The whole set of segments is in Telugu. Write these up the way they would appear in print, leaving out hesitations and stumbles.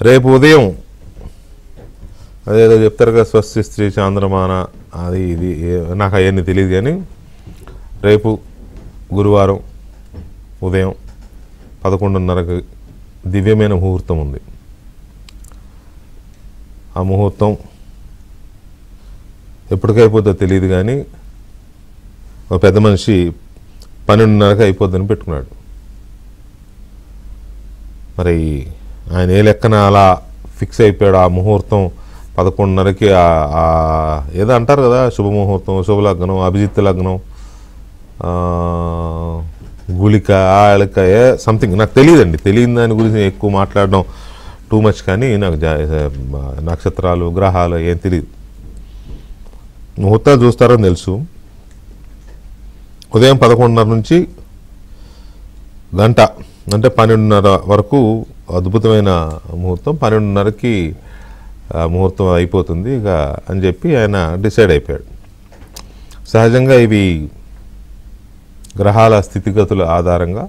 రేపు ఉదయం అదేదో చెప్తారు కదా, స్వస్తి స్త్రీ చాంద్రమాన, అది ఇది నాకు అవన్నీ తెలియదు. కానీ రేపు గురువారం ఉదయం 11:30కి దివ్యమైన ముహూర్తం ఉంది. ఆ ముహూర్తం ఎప్పటికైపోద్దో తెలియదు. కానీ ఒక పెద్ద మనిషి 12:30కి అయిపోద్దని పెట్టుకున్నాడు. మరి ఆయన ఏ లెక్కన అలా ఫిక్స్ అయిపోయాడు. ఆ ముహూర్తం 11:30కి ఏదో అంటారు కదా, శుభముహూర్తం, శుభలగ్నం, అభిజిత్ లగ్నం, గుళిక, ఆళిక, సంథింగ్ నాకు తెలియదండి. తెలియని దాని గురించి ఎక్కువ మాట్లాడడం టూ మచ్. కానీ నాకు నక్షత్రాలు, గ్రహాలు ఏం తెలియదు. ముహూర్తాలు చూస్తారని తెలుసు. ఉదయం 11:30 నుంచి గంట అంటే 12:30 వరకు అద్భుతమైన ముహూర్తం. 12:30కి ముహూర్తం అయిపోతుంది ఇక అని చెప్పి ఆయన డిసైడ్ అయిపోయాడు. సహజంగా ఇవి గ్రహాల స్థితిగతుల ఆధారంగా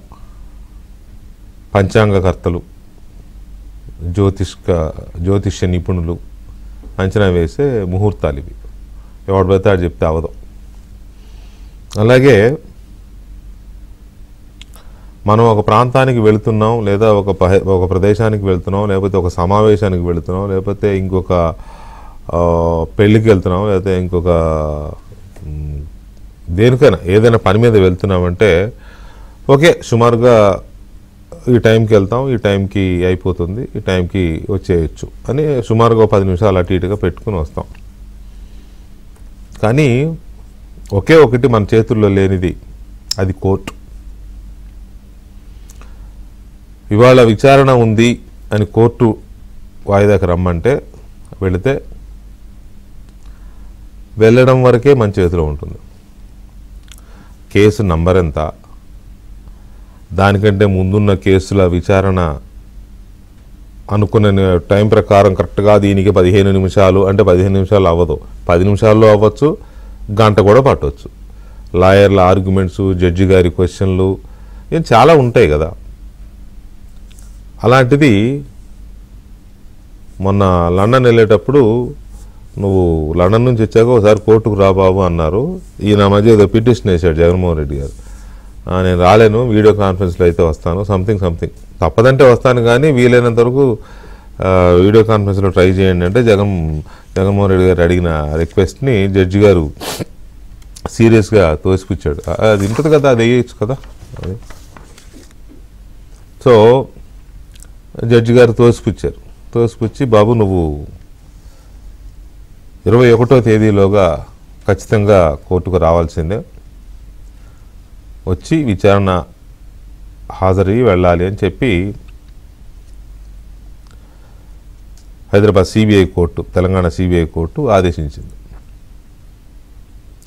పంచాంగకర్తలు, జ్యోతిష్య నిపుణులు అంచనా వేసే ముహూర్తాలు ఇవి. ఎవడు పడితే ఆడు చెప్తే అవదు. అలాగే మనం ఒక ప్రాంతానికి వెళుతున్నాం, లేదా ఒక ప్రదేశానికి వెళ్తున్నాం, లేకపోతే ఒక సమావేశానికి వెళుతున్నాం, లేకపోతే ఇంకొక పెళ్ళికి వెళ్తున్నాం, లేకపోతే ఇంకొక దేనికైనా ఏదైనా పని మీద వెళ్తున్నామంటే ఓకే సుమారుగా ఈ టైంకి వెళ్తాం, ఈ టైంకి అయిపోతుంది, ఈ టైంకి వచ్చేయచ్చు అని సుమారుగా 10 నిమిషాలు అటు ఇటుగా పెట్టుకుని వస్తాం. కానీ ఒకే ఒకటి మన చేతుల్లో లేనిది, అది కోర్టు. ఇవాళ విచారణ ఉంది అని కోర్టు వాయిదాకి రమ్మంటే వెళితే వెళ్ళడం వరకే మన చేతిలో ఉంటుంది. కేసు నంబర్ ఎంత, దానికంటే ముందున్న కేసుల విచారణ అనుకున్న టైం ప్రకారం కరెక్ట్గా దీనికి 15 నిమిషాలు అంటే 15 నిమిషాలు అవ్వదు, 10 నిమిషాల్లో అవ్వచ్చు, గంట కూడా పట్టవచ్చు. లాయర్ల ఆర్గ్యుమెంట్స్, జడ్జి గారి క్వశ్చన్లు ఏం చాలా ఉంటాయి కదా. అలాంటిది మొన్న లండన్ వెళ్ళేటప్పుడు, నువ్వు లండన్ నుంచి వచ్చాక ఒకసారి కోర్టుకు రా బాబు అన్నారు. ఈయన మధ్య ఏదో పిటిషన్ వేశాడు జగన్మోహన్ రెడ్డి గారు. నేను రాలేను, వీడియో కాన్ఫరెన్స్లో అయితే వస్తాను, సంథింగ్ తప్పదంటే వస్తాను, కానీ వీలైనంత వరకు వీడియో కాన్ఫరెన్స్లో ట్రై చేయండి అంటే జగన్మోహన్ రెడ్డి గారు అడిగిన రిక్వెస్ట్ని జడ్జి గారు సీరియస్గా తోసిపుచ్చాడు. అది ఉంటుంది కదా, అది వేయచ్చు కదా. సో జడ్జి గారు తోసిపుచ్చి బాబు నువ్వు 21వ తేదీలోగా ఖచ్చితంగా కోర్టుకు రావాల్సిందే, వచ్చి విచారణ హాజరయ్యి వెళ్ళాలి అని చెప్పి Hyderabad CBI court, Telangana CBI court ఆదేశించింది.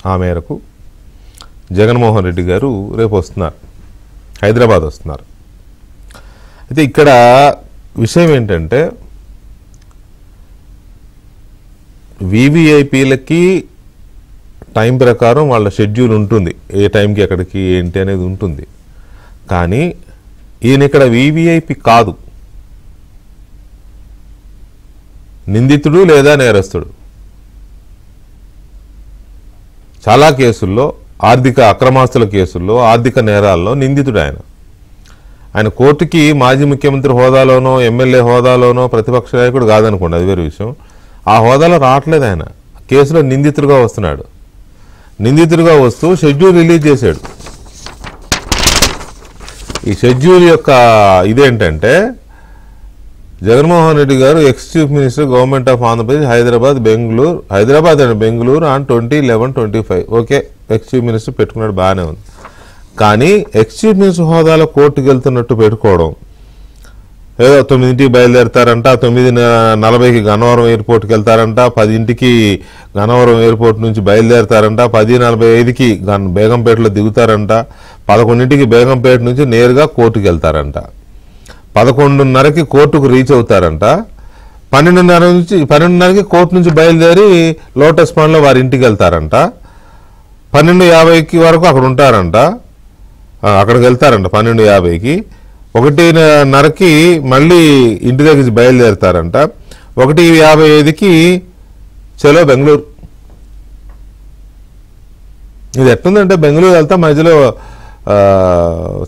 ఆ మేరకు జగన్మోహన్ రెడ్డి గారు రేపు వస్తున్నారు, హైదరాబాద్ వస్తున్నారు. అయితే ఇక్కడ విషయం ఏంటంటే వివిఐపీలకి టైం ప్రకారం వాళ్ళ షెడ్యూల్ ఉంటుంది, ఏ టైంకి ఎక్కడికి ఏంటి అనేది ఉంటుంది. కానీ ఈయన ఇక్కడ వివిఐపి కాదు, నిందితుడు లేదా నేరస్తుడు. చాలా కేసుల్లో, ఆర్థిక అక్రమాస్తుల కేసుల్లో, ఆర్థిక నేరాల్లో నిందితుడు ఆయన కోర్టుకి మాజీ ముఖ్యమంత్రి హోదాలోనో, ఎమ్మెల్యే హోదాలోనో, ప్రతిపక్ష నాయకుడు కాదనుకోండి, అది వేరే విషయం. ఆ హోదాలో రావట్లేదు. ఆయన కేసులో నిందితుడిగా వస్తున్నాడు. నిందితుడిగా వస్తూ షెడ్యూల్ రిలీజ్ చేశాడు. ఈ షెడ్యూల్ యొక్క ఇదేంటంటే, జగన్మోహన్ రెడ్డి గారు ex chief minister government of Andhra Pradesh Hyderabad and Bengaluru on 20/11/25. Okay, ex chief minister పెట్టుకున్నాడు, బాగానే ఉంది. కానీ ఎక్స్ చీఫ్ మినిస్టర్ హోదాలో కోర్టుకు వెళ్తున్నట్టు పెట్టుకోవడం, ఏదో 9ంటికి బయలుదేరతారంట, 9:40కి గన్నవరం ఎయిర్పోర్ట్కి వెళ్తారంట, 10ంటికి గన్నవరం ఎయిర్పోర్ట్ నుంచి బయలుదేరతారంట, 10:45కి బేగంపేటలో దిగుతారంట, 11ంటికి బేగంపేట నుంచి నేరుగా కోర్టుకు వెళ్తారంట, 11:30కి కోర్టుకు రీచ్ అవుతారంట, 12:30కి కోర్టు నుంచి బయలుదేరి లోటస్ పాండ్లో వారి ఇంటికి వెళ్తారంట, 12:50కి వరకు అక్కడ ఉంటారంట, అక్కడికి వెళ్తారంట 12:50కి. 1:30కి మళ్ళీ ఇంటి దగ్గర బయలుదేరుతారంట. 1:55కి చలో బెంగళూరు. ఇది ఎట్లుందంటే బెంగళూరు వెళ్తా మధ్యలో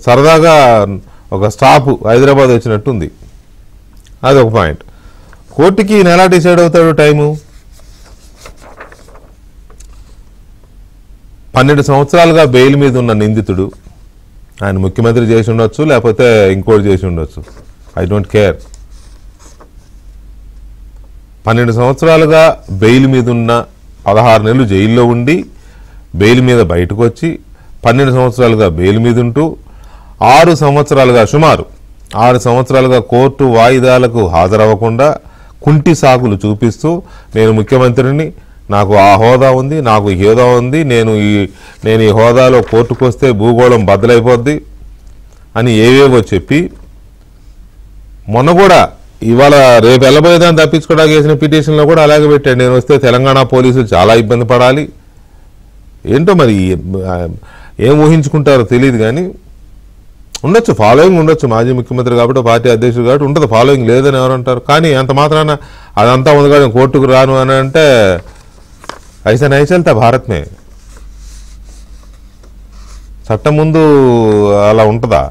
సరదాగా ఒక స్టాప్ హైదరాబాద్ వచ్చినట్టుంది. అదొక పాయింట్. కోర్టుకి ఎలా డిసైడ్ అవుతాడు టైము? 12 సంవత్సరాలుగా బెయిల్ మీద ఉన్న నిందితుడు, ఆయన ముఖ్యమంత్రి చేసి ఉండొచ్చు, లేకపోతే ఇంకోటి చేసి ఉండొచ్చు, ఐ డోంట్ కేర్. 12 సంవత్సరాలుగా బెయిల్ మీద ఉన్న, 16 నెలలు జైల్లో ఉండి బెయిల్ మీద బయటకు వచ్చి 12 సంవత్సరాలుగా బెయిల్ మీద ఉంటూ 6 సంవత్సరాలుగా సుమారు 6 సంవత్సరాలుగా కోర్టు వాయిదాలకు హాజరవ్వకుండా కుంటి సాకులు చూపిస్తూ నేను ముఖ్యమంత్రిని, నాకు ఆ హోదా ఉంది, నాకు ఈ హోదా ఉంది, నేను ఈ హోదాలో కోర్టుకు వస్తే భూగోళం బద్దలైపోద్ది అని ఏవేవో చెప్పి మొన్న కూడా ఇవాళ రేపు వెళ్ళబోయేదాన్ని తప్పించుకోవడానికి వేసిన పిటిషన్లో కూడా అలాగే పెట్టాడు. నేను వస్తే తెలంగాణ పోలీసులు చాలా ఇబ్బంది పడాలి. ఏంటో మరి ఏం ఊహించుకుంటారో తెలియదు, కానీ ఉండొచ్చు, ఫాలోయింగ్ ఉండొచ్చు. మాజీ ముఖ్యమంత్రి కాబట్టి, పార్టీ అధ్యక్షుడు కాబట్టి ఉంటుంది, ఫాలోయింగ్ లేదని ఎవరంటారు. కానీ అంత మాత్రాన అదంతా ఉంది కానీ కోర్టుకు రాను అని అంటే ఐసా నహీ చల్తా భారత్ మే. చట్టం ముందు అలా ఉంటుందా?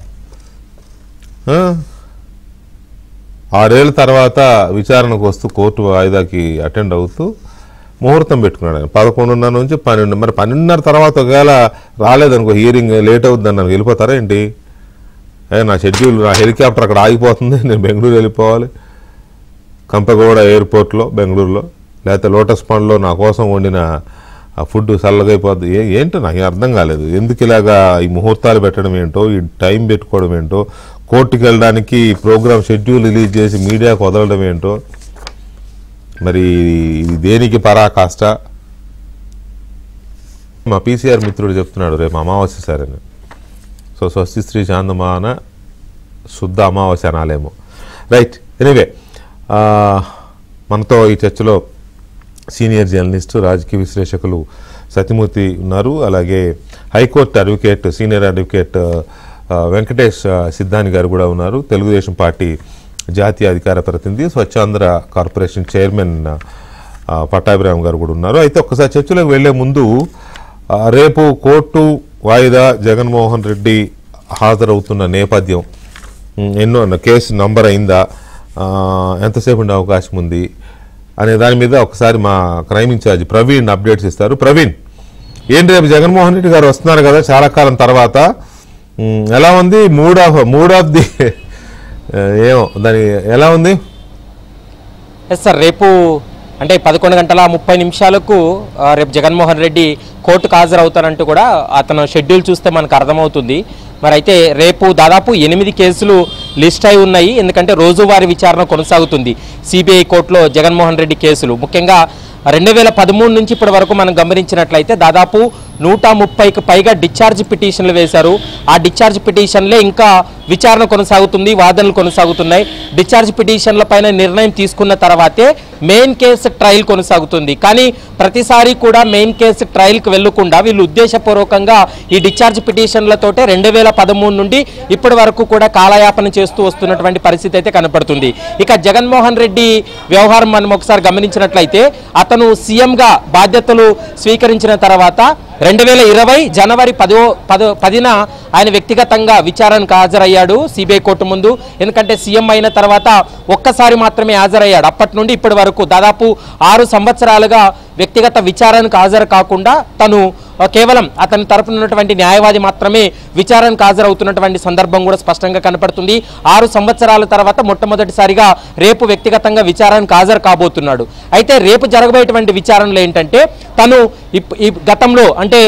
6 ఏళ్ళ తర్వాత విచారణకు వస్తూ కోర్టు వాయిదాకి అటెండ్ అవుతూ ముహూర్తం పెట్టుకున్నాడు. 11:30 నుంచి 12. మరి 12:30 తర్వాత ఒకవేళ రాలేదనుకో, హియరింగ్ లేట్ అవుతుందని నాకు వెళ్ళిపోతారా ఏంటి? నా షెడ్యూల్, నా హెలికాప్టర్ అక్కడ ఆగిపోతుంది, నేను బెంగళూరు వెళ్ళిపోవాలి, కంపగౌడ ఎయిర్పోర్ట్లో బెంగళూరులో, లేకపోతే లోటస్ పాండ్లో నా కోసం వండిన ఆ ఫుడ్ చల్లగైపోద్ది. ఏంటో నాకు అర్థం కాలేదు. ఎందుకు ఇలాగా ఈ ముహూర్తాలు పెట్టడం ఏంటో, ఈ టైం పెట్టుకోవడం ఏంటో, కోర్టుకి వెళ్ళడానికి ప్రోగ్రామ్ షెడ్యూల్ రిలీజ్ చేసి మీడియాకు వదలడం ఏంటో, మరి ఇది దేనికి పరాకాష్ట? మా పీసీఆర్ మిత్రుడు చెప్తున్నాడు రేపు అమావాస్య సరేని, సో స్వస్తి శ్రీ చాందమాన శుద్ధ అమావాస్య అనాలేమో. రైట్, ఎనీవే మనతో ఈ చర్చలో సీనియర్ జర్నలిస్టు, రాజకీయ విశ్లేషకులు సత్యమూర్తి ఉన్నారు. అలాగే high court advocate, senior advocate Venkatesh Siddhani గారు కూడా ఉన్నారు. తెలుగుదేశం పార్టీ జాతీయ అధికార ప్రతినిధి, స్వచ్ఛాంధ్ర కార్పొరేషన్ చైర్మన్ పట్టాభిరామ్ గారు కూడా ఉన్నారు. అయితే ఒక్కసారి చర్చలోకి వెళ్లే ముందు రేపు కోర్టు వాయిదా జగన్మోహన్ రెడ్డి హాజరవుతున్న నేపథ్యం, ఎన్నో కేసు నంబర్ అయిందా, ఎంతసేపు ఉండే అవకాశం ఉంది అనే దాని మీద ఒకసారి మా క్రైమ్ ఇన్ఛార్జ్ ప్రవీణ్ అప్డేట్స్ ఇస్తారు. ప్రవీణ్, ఏంటి రేపు జగన్మోహన్ రెడ్డి గారు వస్తున్నారు కదా చాలా కాలం తర్వాత, ఎలా ఉంది మూడ్ ఆఫ్ ది ఏమో దాని ఎలా ఉంది? ఎస్ సార్, రేపు అంటే 11:30 రేపు జగన్మోహన్ రెడ్డి కోర్టుకు హాజరవుతారంటూ కూడా అతను షెడ్యూల్ చూస్తే మనకు అర్థమవుతుంది. మరి అయితే రేపు దాదాపు 8 కేసులు లిస్ట్ అయి ఉన్నాయి. ఎందుకంటే రోజువారీ విచారణ కొనసాగుతుంది సిబిఐ కోర్టులో జగన్మోహన్ రెడ్డి కేసులు. ముఖ్యంగా 2013 నుంచి ఇప్పటి వరకు మనం గమనించినట్లయితే దాదాపు 130కి పైగా డిశ్చార్జ్ పిటిషన్లు వేశారు. ఆ డిశ్చార్జ్ పిటిషన్లే ఇంకా విచారణ కొనసాగుతుంది, వాదనలు కొనసాగుతున్నాయి. డిశ్చార్జ్ పిటిషన్ల పైన నిర్ణయం తీసుకున్న తర్వాతే మెయిన్ కేసు ట్రయల్ కొనసాగుతుంది. కానీ ప్రతిసారి కూడా మెయిన్ కేసు ట్రయల్కి వెళ్లకుండా వీళ్ళు ఉద్దేశపూర్వకంగా ఈ డిశ్చార్జ్ పిటిషన్లతోటే 2013 నుండి ఇప్పటి వరకు కూడా కాలయాపన చేస్తూ వస్తున్నటువంటి పరిస్థితి అయితే కనపడుతుంది. ఇక జగన్మోహన్ రెడ్డి వ్యవహారం మనం ఒకసారి గమనించినట్లయితే అతను సీఎంగా బాధ్యతలు స్వీకరించిన తర్వాత 2020 జనవరి 10న ఆయన వ్యక్తిగతంగా విచారణకు హాజరయ్యాడు సిబిఐ కోర్టు ముందు. ఎందుకంటే సీఎం అయిన తర్వాత ఒక్కసారి మాత్రమే హాజరయ్యాడు. అప్పటి నుండి ఇప్పటి వరకు దాదాపు 6 సంవత్సరాలుగా వ్యక్తిగత విచారణకు హాజరు కాకుండా తను కేవలం అతని తరపున ఉన్నటువంటి న్యాయవాది మాత్రమే విచారణకు హాజరవుతున్నటువంటి సందర్భం కూడా స్పష్టంగా కనపడుతుంది. 6 సంవత్సరాల తర్వాత మొట్టమొదటిసారిగా రేపు వ్యక్తిగతంగా విచారణకు హాజరు కాబోతున్నాడు. అయితే రేపు జరగబోయేటువంటి విచారణలో ఏంటంటే తను ఈ గతంలో అంటే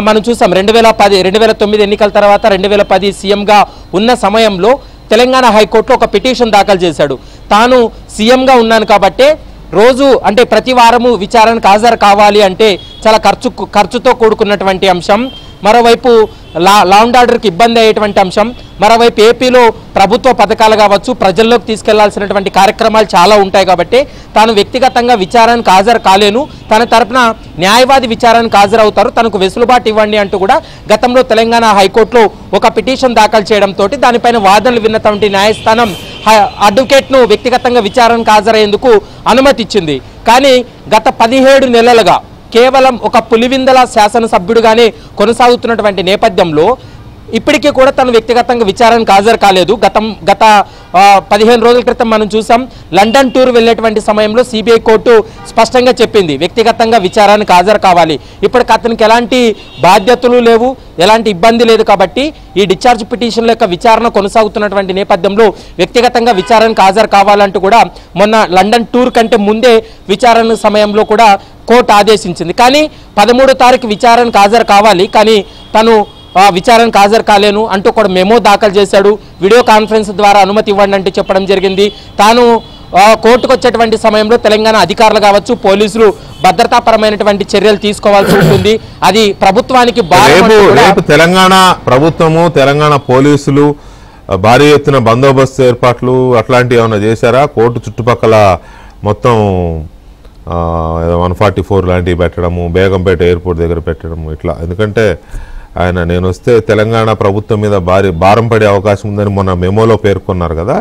మనం చూసాం 2009 ఎన్నికల తర్వాత 2010 సీఎంగా ఉన్న సమయంలో తెలంగాణ హైకోర్టులో ఒక పిటిషన్ దాఖలు చేశాడు. తాను సీఎంగా ఉన్నాను కాబట్టే రోజు అంటే ప్రతి వారము విచారణకు హాజరు కావాలి అంటే చాలా ఖర్చుతో కూడుకున్నటువంటి అంశం. మరోవైపు లా అండ్ ఆర్డర్కి ఇబ్బంది అయ్యేటువంటి అంశం. మరోవైపు ఏపీలో ప్రభుత్వ పథకాలు కావచ్చు, ప్రజల్లోకి తీసుకెళ్లాల్సినటువంటి కార్యక్రమాలు చాలా ఉంటాయి కాబట్టి తాను వ్యక్తిగతంగా విచారానికి హాజరు కాలేను, తన తరపున న్యాయవాది విచారానికి హాజరవుతారు, తనకు వెసులుబాటు ఇవ్వండి అంటూ కూడా గతంలో తెలంగాణ హైకోర్టులో ఒక పిటిషన్ దాఖలు చేయడంతో దానిపైన వాదనలు విన్నటువంటి న్యాయస్థానం అడ్వకేట్ను వ్యక్తిగతంగా విచారానికి హాజరయ్యేందుకు అనుమతి ఇచ్చింది. కానీ గత 17 నెలలుగా కేవలం ఒక పులివిందల శాసనసభ్యుడిగానే కొనసాగుతున్నటువంటి నేపథ్యంలో ఇప్పటికీ కూడా తను వ్యక్తిగతంగా విచారానికి హాజరు కాలేదు. గత 15 రోజుల క్రితం మనం చూసాం, లండన్ టూర్ వెళ్ళేటువంటి సమయంలో సిబిఐ కోర్టు స్పష్టంగా చెప్పింది వ్యక్తిగతంగా విచారానికి హాజరు కావాలి. ఇప్పటికి అతనికి ఎలాంటి బాధ్యతలు లేవు, ఎలాంటి ఇబ్బంది లేదు కాబట్టి ఈ డిశ్చార్జ్ పిటిషన్ల యొక్క విచారణ కొనసాగుతున్నటువంటి నేపథ్యంలో వ్యక్తిగతంగా విచారానికి హాజరు కావాలంటూ కూడా మొన్న లండన్ టూర్ కంటే ముందే విచారణ సమయంలో కూడా కోర్టు ఆదేశించింది. కానీ 13వ తారీఖు విచారణకు హాజరు కావాలి, కానీ తను విచారణకు హాజరు కాలేను అంటూ కూడా మెమో దాఖలు చేశాడు. వీడియో కాన్ఫరెన్స్ ద్వారా అనుమతి ఇవ్వండి అంటూ చెప్పడం జరిగింది. తాను కోర్టుకు వచ్చేటువంటి సమయంలో తెలంగాణ అధికారులు కావచ్చు, పోలీసులు భద్రతాపరమైనటువంటి చర్యలు తీసుకోవాల్సి ఉంటుంది, అది ప్రభుత్వానికి తెలంగాణ ప్రభుత్వము తెలంగాణ పోలీసులు భారీ ఎత్తున బందోబస్తు ఏర్పాట్లు అట్లాంటివి ఏమైనా చేశారా? కోర్టు చుట్టుపక్కల మొత్తం 144 లాంటివి పెట్టడము, బేగంపేట ఎయిర్పోర్ట్ దగ్గర పెట్టడము ఇట్లా. ఎందుకంటే ఆయన నేను వస్తే తెలంగాణ ప్రభుత్వం మీద భారం పడే అవకాశం ఉందని మొన్న మెమోలో పేర్కొన్నారు కదా.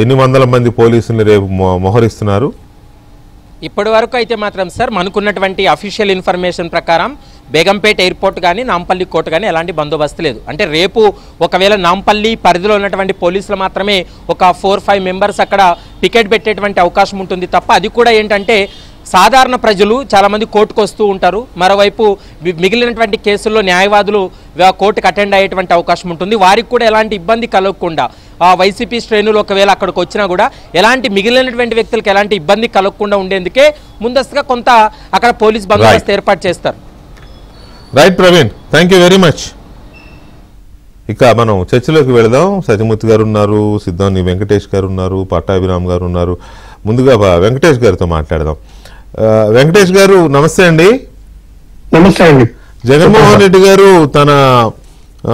ఎన్ని వందల మంది పోలీసుల్ని రేపు మోహరిస్తున్నారు? ఇప్పటి వరకు అయితే మాత్రం సార్ మనకున్నటువంటి అఫీషియల్ ఇన్ఫర్మేషన్ ప్రకారం బేగంపేట ఎయిర్పోర్ట్ కానీ నాంపల్లి కోర్టు కానీ ఎలాంటి బందోబస్తు లేదు. అంటే రేపు ఒకవేళ నాంపల్లి పరిధిలో ఉన్నటువంటి పోలీసులు మాత్రమే ఒక 4-5 మెంబర్స్ అక్కడ పికెట్ పెట్టేటువంటి అవకాశం ఉంటుంది తప్ప, అది కూడా ఏంటంటే సాధారణ ప్రజలు చాలామంది కోర్టుకు వస్తూ ఉంటారు. మరోవైపు మిగిలినటువంటి కేసుల్లో న్యాయవాదులు కోర్టుకు అటెండ్ అయ్యేటువంటి అవకాశం ఉంటుంది. వారికి కూడా ఎలాంటి ఇబ్బంది కలగకుండా వైసీపీ శ్రేణులు ఒకవేళ అక్కడికి వచ్చినా కూడా ఎలాంటి మిగిలినటువంటి వ్యక్తులకు ఎలాంటి ఇబ్బంది కలగకుండా ఉండేందుకే ముందస్తుగా కొంత అక్కడ పోలీస్ బందోబస్తు ఏర్పాటు చేస్తారు. Right Praveen, thank you very much. ఇక మనం చర్చలోకి వెళదాం. సత్యమూర్తి గారు ఉన్నారు, సిద్ధాంతి వెంకటేష్ గారు ఉన్నారు, పట్టాభిరామ్ గారు ఉన్నారు. ముందుగా వెంకటేష్ గారితో మాట్లాడదాం. వెంకటేష్ గారు నమస్తే అండి. నమస్తే అండి. జగన్మోహన్ రెడ్డి గారు తన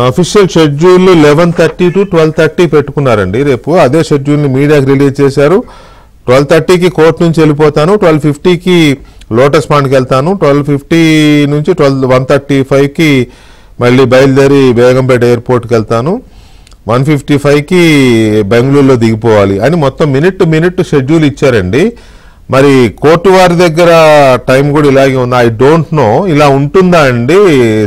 అఫీషియల్ షెడ్యూల్ 11:30 to 12:30 పెట్టుకున్నారండి రేపు. అదే షెడ్యూల్ని మీడియాకి రిలీజ్ చేశారు. 12:30కి కోర్టు నుంచి వెళ్ళిపోతాను, 12:50కి లోటస్ పాండ్కి వెళ్తాను, 12:50 నుంచి 1:35కి మళ్ళీ బయలుదేరి బేగంపేట ఎయిర్పోర్ట్కి వెళ్తాను, 1:55కి బెంగళూరులో దిగిపోవాలి అని మొత్తం మినిట్ టు మినిట్ షెడ్యూల్ ఇచ్చారండి. మరి కోర్టు వారి దగ్గర టైం కూడా ఇలాగే ఉంది. ఐ డోంట్ నో ఇలా ఉంటుందా అండి?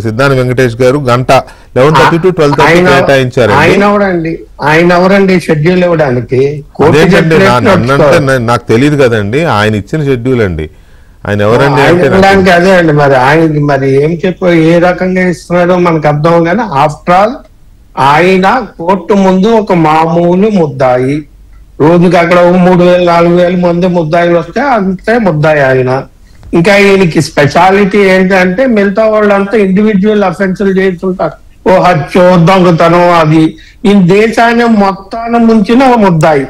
సిద్ధాంతి వెంకటేష్ గారు గంట 11:30 to 12:30 కేటాయించారండి. ఆయన ఎవరండి షెడ్యూల్ ఇవ్వడానికి? నాకు తెలియదు కదండి, ఆయన ఇచ్చిన షెడ్యూల్ అండి. ఆయన ఎవరండి అంటే అదే అండి. మరి ఆయనకి మరి ఏం చెప్పు ఏ రకంగా ఇస్తున్నారో మనకు అర్థం. కానీ ఆఫ్టర్ ఆల్ ఆయన కోర్టు ముందు ఒక మామూలు ముద్దాయి. రోజుకి అక్కడ 3,000-4,000 మంది ముద్దాయిలు వస్తే అంతే ముద్దాయి ఆయన. ఇంకా ఈయనకి స్పెషాలిటీ ఏంటంటే మిగతా వాళ్ళంతా ఇండివిజువల్ అఫెన్సులు చేస్తుంటారు. ఓ హత్య, దొంగతనం, అది ఈ దేశాన్ని మొత్తాన్ని ముంచిన ముద్దాయి.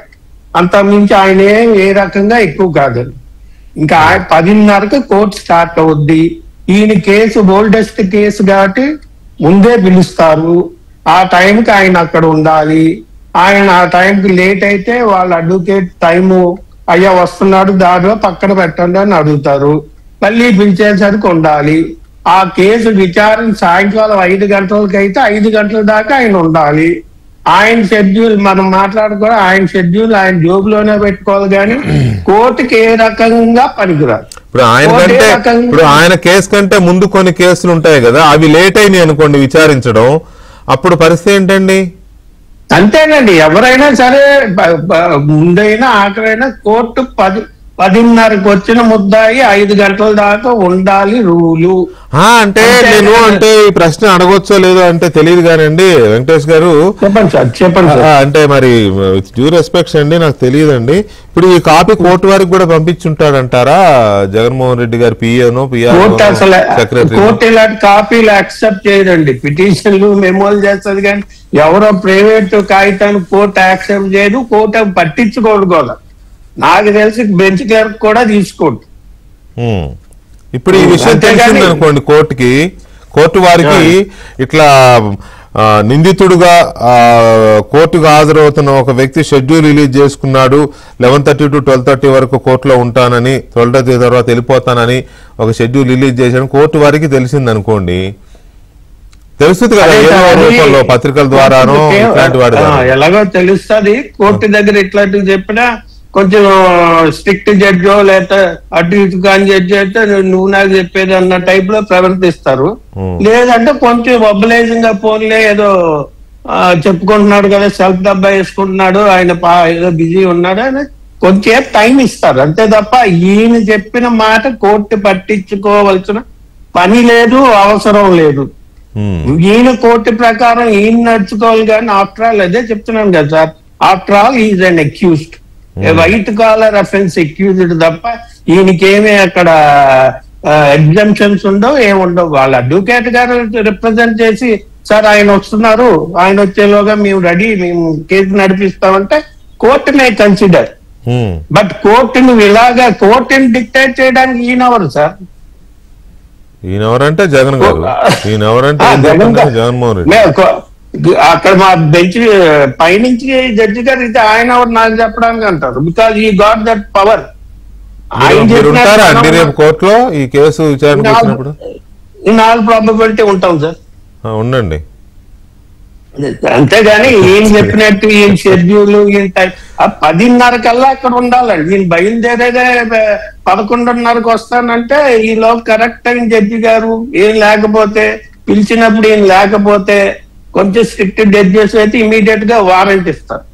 అంత మించి ఆయన ఏ రకంగా ఎక్కువ కాదు. ఇంకా 10:30కి కోర్టు స్టార్ట్ అవుద్ది. ఈయన కేసు ఓల్డెస్ట్ కేసు కాబట్టి ముందే పిలుస్తారు. ఆ టైంకి ఆయన అక్కడ ఉండాలి. ఆయన ఆ టైంకి లేట్ అయితే వాళ్ళ అడ్వకేట్ టైము అయ్యా వస్తున్నాడు దారిలో పక్కన పెట్టండి అని అడుగుతారు. మళ్ళీ పిలిచేసరికి ఉండాలి. ఆ కేసు విచారణ సాయంకాలం 5 గంటలకైతే 5 గంటల దాకా ఆయన ఉండాలి. ఆయన షెడ్యూల్ మనం మాట్లాడుకో, ఆయన షెడ్యూల్ ఆయన జోబులోనే పెట్టుకోవాలి కానీ కోర్టుకి ఏ రకంగా పనికిరాదు. ఇప్పుడు ఆయన కేసు కంటే ముందు కొన్ని కేసులు ఉంటాయి కదా, అవి లేట్ అయినాయి అనుకోండి విచారించడం, అప్పుడు పరిస్థితి ఏంటండి? అంతేనండి. ఎవరైనా సరే ముందైనా ఆఖరైనా కోర్టు 10:30కి వచ్చిన ముద్దాయి 5 గంటల దాకా ఉండాలి రూలు. అంటే నేను అంటే ఈ ప్రశ్న అడగొచ్చో లేదో అంటే తెలియదు కానండి వెంకటేష్ గారు. చెప్పండి సార్, చెప్పండి సార్. అంటే మరి విత్ డ్యూ రెస్పెక్ట్స్ అండి, నాకు తెలియదండి. ఇప్పుడు ఈ కాపీ కోర్టు వారికి కూడా పంపించుంటాడంటారా జగన్మోహన్ రెడ్డి గారు? పిఏనో కోర్టు ఇలాంటి కాపీలు యాక్సెప్ట్ చేయదండి. పిటిషన్లు మెమోలు చేస్తుంది కానీ ఎవరో ప్రైవేట్ కాగితాన్ని కోర్టు యాక్సెప్ట్ చేయదు. కోర్టు పట్టించుకోడు కూడా. నాకు తెలిసి బెంచ్ క్లర్క్ కూడా తీసుకోండి. ఇప్పుడు ఈ విషయం తెలిసింది అనుకోండి, కోర్టు వారికి ఇట్లా నిందితుడుగా కోర్టుకు హాజరవుతున్న ఒక వ్యక్తి షెడ్యూల్ రిలీజ్ చేసుకున్నాడు, 11:30 to 12:30 వరకు కోర్టులో ఉంటానని, 12:30 తర్వాత వెళ్ళిపోతానని ఒక షెడ్యూల్ రిలీజ్ చేశాను, కోర్టు వారికి తెలిసింది అనుకోండి, తెలుస్తుంది కదా ఏదో రూపంలో పత్రికల ద్వారానో ఇట్లాంటి వాడి ఎలాగో తెలుస్తుంది. కోర్టు దగ్గర ఇట్లాంటివి చెప్పినా కొంచెం స్ట్రిక్ట్ జడ్జో లేకపోతే అటు ఇటు కాని జడ్జి అయితే నువ్వు నాకు చెప్పేది అన్న టైప్ లో ప్రవర్తిస్తారు. లేదంటే కొంచెం ఒబ్బలైజింగ్ గా పోన్లే ఏదో చెప్పుకుంటున్నాడు కదా, సెల్ఫ్ డబ్బా వేసుకుంటున్నాడు, ఆయన ఏదో బిజీ ఉన్నాడు అని కొంచెం టైం ఇస్తారు అంతే తప్ప ఈయన చెప్పిన మాట కోర్టు పట్టించుకోవాల్సిన పని లేదు, అవసరం లేదు. ఈయన కోర్టు ప్రకారం ఈయన నడుచుకోవాలి కానీ ఆఫ్టర్ ఆల్ అదే చెప్తున్నాను కదా sir, after all is an accused, white collar offence accused తప్ప ఈయనకేమీ అక్కడ ఎగ్జామ్షన్స్ ఉండవు, ఏముండవు. వాళ్ళ అడ్వకేట్ గారు రిప్రజెంట్ చేసి సార్ ఆయన వస్తున్నారు, ఆయన వచ్చేలోగా మేము రెడీ, మేము కేసు నడిపిస్తామంటే కోర్టు మే కన్సిడర్. బట్ కోర్టును ఇలాగా కోర్టుని డిక్టేట్ చేయడానికి ఈయనెవరు సార్? ఈయనెవరంటే జగన్ గారు, ఈయనెవరంటే జగన్మోహన్ రెడ్డి. అక్కడ మా బెంచ్ పైనుంచి జడ్జి గారు ఇది ఆయన నాకు చెప్పడానికి అంటారు, బికాజ్ ఈ గాట్ దట్ పవర్. అండి రేపు కోర్టులో ఈ కేసు విచారణ వచ్చినప్పుడు నాలుగు ప్రాబబిలిటీ ఉంటాం సార్, ఉండండి. అంతేగాని ఈయన చెప్పినట్టు ఈయన షెడ్యూల్ ఈయన టైం 10:30 కల్లా అక్కడ ఉండాలండి. ఈయన బయలుదేరేదే 11:30కు వస్తానంటే ఈలో కరెక్ట్ అయిన జడ్జి గారు ఏం లేకపోతే పిలిచినప్పుడు ఈయన లేకపోతే కొంచెం స్ట్రిక్ట్ జడ్జెస్ అయితే ఇమీడియట్ గా వారెంట్ ఇస్తారు.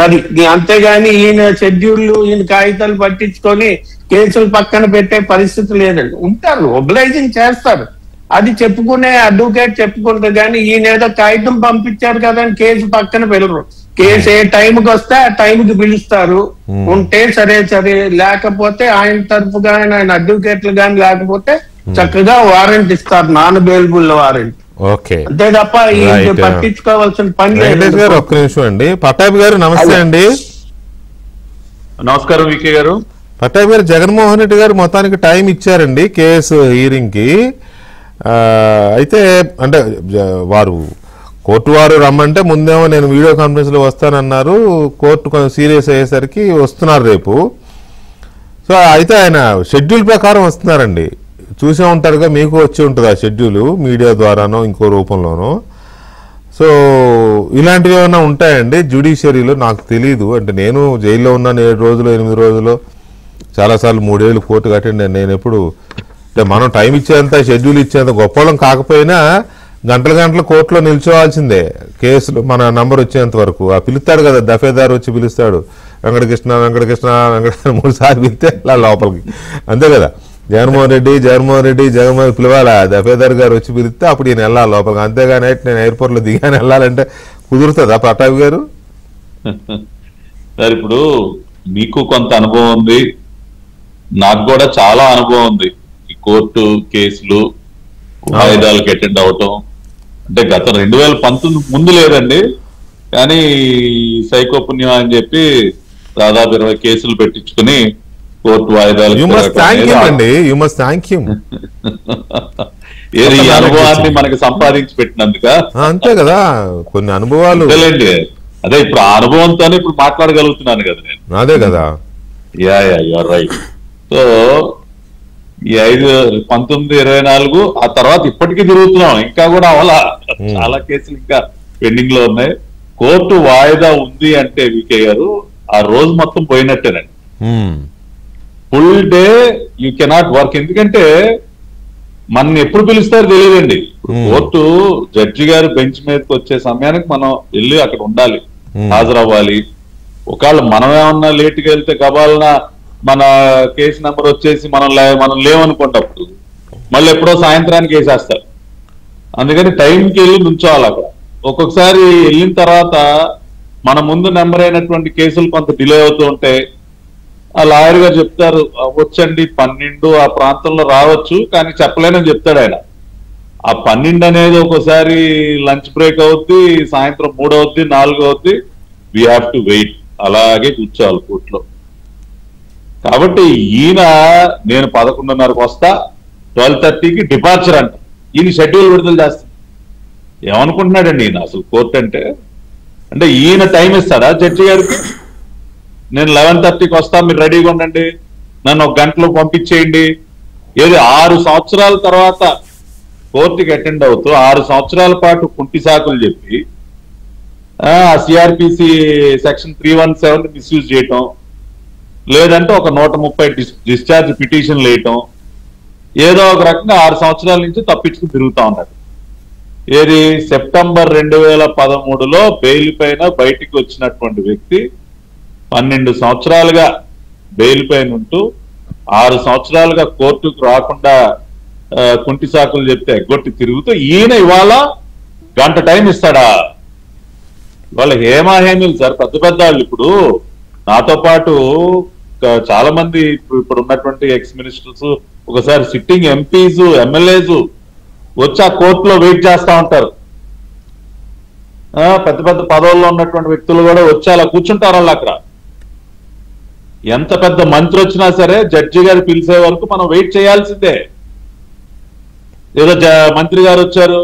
అది అంతేగాని ఈయన షెడ్యూల్ ఈయన కాగితాలు పట్టించుకొని కేసులు పక్కన పెట్టే పరిస్థితి లేదండి. ఉంటారు, ఒబలైజింగ్ చేస్తారు, అది చెప్పుకునే అడ్వకేట్ చెప్పుకుంటారు. కానీ ఈయన ఏదో కాగితం పంపించారు కదా అని కేసు పక్కన వెళ్ళరు. కేసు ఏ టైంకి వస్తే ఆ టైంకి పిలుస్తారు. ఉంటే సరే సరే, లేకపోతే ఆయన తరఫు కానీ ఆయన అడ్వకేట్లు కానీ లేకపోతే చక్కగా వారెంట్ ఇస్తారు, నాన్ బెయిలబుల్ వారెంట్. ఓకే, అంతే తప్ప పట్టించుకోవాల్సిన పని లేదు. ఒక్క నిమిషం అండి. పట్టాభి గారు నమస్తే అండి. నమస్కారం వికే గారు. పట్టాభి గారు, జగన్మోహన్ రెడ్డి గారు మొత్తానికి టైం ఇచ్చారండి కేసు హీరింగ్ కి. అయితే అంటే వారు కోర్టు వారు రమ్మంటే ముందేమో నేను వీడియో కాన్ఫరెన్స్ లో వస్తానన్నారు, కోర్టు కొంచెం సీరియస్ అయ్యేసరికి వస్తున్నారు రేపు. సో అయితే ఆయన షెడ్యూల్ ప్రకారం వస్తున్నారండి. చూసే ఉంటారుగా, మీకు వచ్చి ఉంటుంది ఆ షెడ్యూల్ మీడియా ద్వారానో ఇంకో రూపంలోనో. సో ఇలాంటివి ఏమైనా ఉంటాయండి జ్యుడిషియరీలో? నాకు తెలీదు, అంటే నేను జైల్లో ఉన్నాను 7 రోజులు 8 రోజులు, చాలాసార్లు 3 ఏళ్ళు కోర్టుకు అటెండ్. నేను ఎప్పుడు అంటే మనం టైం ఇచ్చేంత షెడ్యూల్ ఇచ్చేంత గొప్పలం కాకపోయినా గంటలు కోర్టులో నిల్చోవాల్సిందే కేసులు మన నంబర్ వచ్చేంత వరకు. ఆ పిలుస్తాడు కదా, దఫేదారు వచ్చి పిలుస్తాడు, వెంకటకృష్ణ 3 సార్లు పిలిస్తే అలా లోపలికి, అంతే కదా. జగన్మోహన్ రెడ్డి పిలవాలా, దఫేదార్ గారు వచ్చి పిలిస్తే అప్పుడు ఈయన వెళ్ళాలి లోపలికి. అంతేగాని నేను ఎయిర్పోర్ట్లో దిగాని వెళ్ళాలంటే కుదురుతుందా పట్టాభి గారు? సార్ ఇప్పుడు మీకు కొంత అనుభవం ఉంది, నాకు కూడా చాలా అనుభవం ఉంది ఈ కోర్టు కేసులు వాయిదాలకు అటెండ్ అవటం. అంటే గత 2019 ముందు లేదండి, కానీ సైకో పుణ్యం అని చెప్పి దాదాపు 20 కేసులు పెట్టించుకుని కోర్టు వాయిదాలు. ఈ అనుభవాన్ని మనకి సంపాదించి పెట్టినందుక అంతే కదా, కొన్ని అనుభవాలు. అదే ఇప్పుడు ఆ అనుభవంతోనే ఇప్పుడు మాట్లాడగలుగుతున్నాను కదా నేను. అదే కదా. You're right. సో ఈ 1924 ఆ తర్వాత ఇప్పటికీ తిరుగుతున్నాం, ఇంకా కూడా అవలా చాలా కేసులు ఇంకా పెండింగ్ లో ఉన్నాయి. కోర్టు వాయిదా ఉంది అంటే వికే గారు ఆ రోజు మొత్తం పోయినట్టేనండి. Full day you cannot work. ఎందుకంటే మన ఎప్పుడు పిలుస్తారో తెలియదండి. కోర్టు జడ్జి గారు బెంచ్ మీదకి వచ్చే సమయానికి మనం వెళ్ళి అక్కడ ఉండాలి, హాజరవ్వాలి. ఒకవేళ మనం ఏమన్నా లేట్గా వెళ్తే గబాలన మన కేసు నెంబర్ వచ్చేసి మనం లేవనుకున్నప్పుడు మళ్ళీ ఎప్పుడో సాయంత్రానికి వేసేస్తారు. అందుకని టైంకి వెళ్ళి నుంచోవాలి అక్కడ. ఒక్కొక్కసారి వెళ్ళిన తర్వాత మన ముందు నెంబర్ అయినటువంటి కేసులు కొంత డిలే అవుతూ ఉంటాయి. ఆ లాయర్ గారు చెప్తారు, వచ్చండి 12 ఆ ప్రాంతంలో రావచ్చు, కానీ చెప్పలేనని చెప్తాడు ఆయన. ఆ 12 అనేది ఒక్కోసారి లంచ్ బ్రేక్ అవుద్ది, సాయంత్రం 3 అవుద్ది, 4 అవుద్ది. వీ హ్యావ్ టు వెయిట్, అలాగే కూర్చోవాలి కోర్టులో. కాబట్టి ఈయన నేను 11:30కు వస్తా, 12:30కి డిపార్చర్ అంట. ఈయన షెడ్యూల్ విడుదల చేస్తాడు. ఏమనుకుంటున్నాడండి ఈయన అసలు కోర్టు అంటే ఈయన టైం ఇస్తాడా జడ్జి గారికి? నేను 11:30కి వస్తా, మీరు రెడీగా ఉండండి, నన్ను 1 గంటలో పంపించేయండి. ఏది 6 సంవత్సరాల తర్వాత కోర్టుకి అటెండ్ అవుతూ 6 సంవత్సరాల పాటు కుంటి సాకులు చెప్పి సిఆర్పిసి సెక్షన్ 317 మిస్యూజ్ చేయటం, లేదంటే ఒక 130 డిశ్చార్జ్ పిటిషన్లు వేయటం, ఏదో ఒక రకంగా 6 సంవత్సరాల నుంచి తప్పించుకుని తిరుగుతా ఉన్నాడు. ఏది సెప్టెంబర్ 2013లో బెయిల్ పైన బయటికి వచ్చినటువంటి వ్యక్తి 12 సంవత్సరాలుగా బెయిల్ పైన ఉంటూ 6 సంవత్సరాలుగా కోర్టుకు రాకుండా కుంటి సాకులు చెప్తే ఎగ్గొట్టి తిరుగుతూ ఈయన ఇవాళ గంట టైం ఇస్తాడా? ఇవాళ హేమాహేమీలు సార్, పెద్ద పెద్ద వాళ్ళు. ఇప్పుడు నాతో పాటు చాలా మంది ఇప్పుడు ఉన్నటువంటి ఎక్స్ మినిస్టర్స్, ఒకసారి సిట్టింగ్ ఎంపీస్, ఎమ్మెల్యేస్ వచ్చి ఆ కోర్టులో వెయిట్ చేస్తా ఉంటారు. పెద్ద పెద్ద పదవుల్లో ఉన్నటువంటి వ్యక్తులు కూడా వచ్చి అలా కూర్చుంటారు వాళ్ళు అక్కడ. ఎంత పెద్ద మంత్రి వచ్చినా సరే జడ్జి గారు పిలిచే వరకు మనం వెయిట్ చేయాల్సిందే. ఏదో మంత్రి గారు వచ్చారు,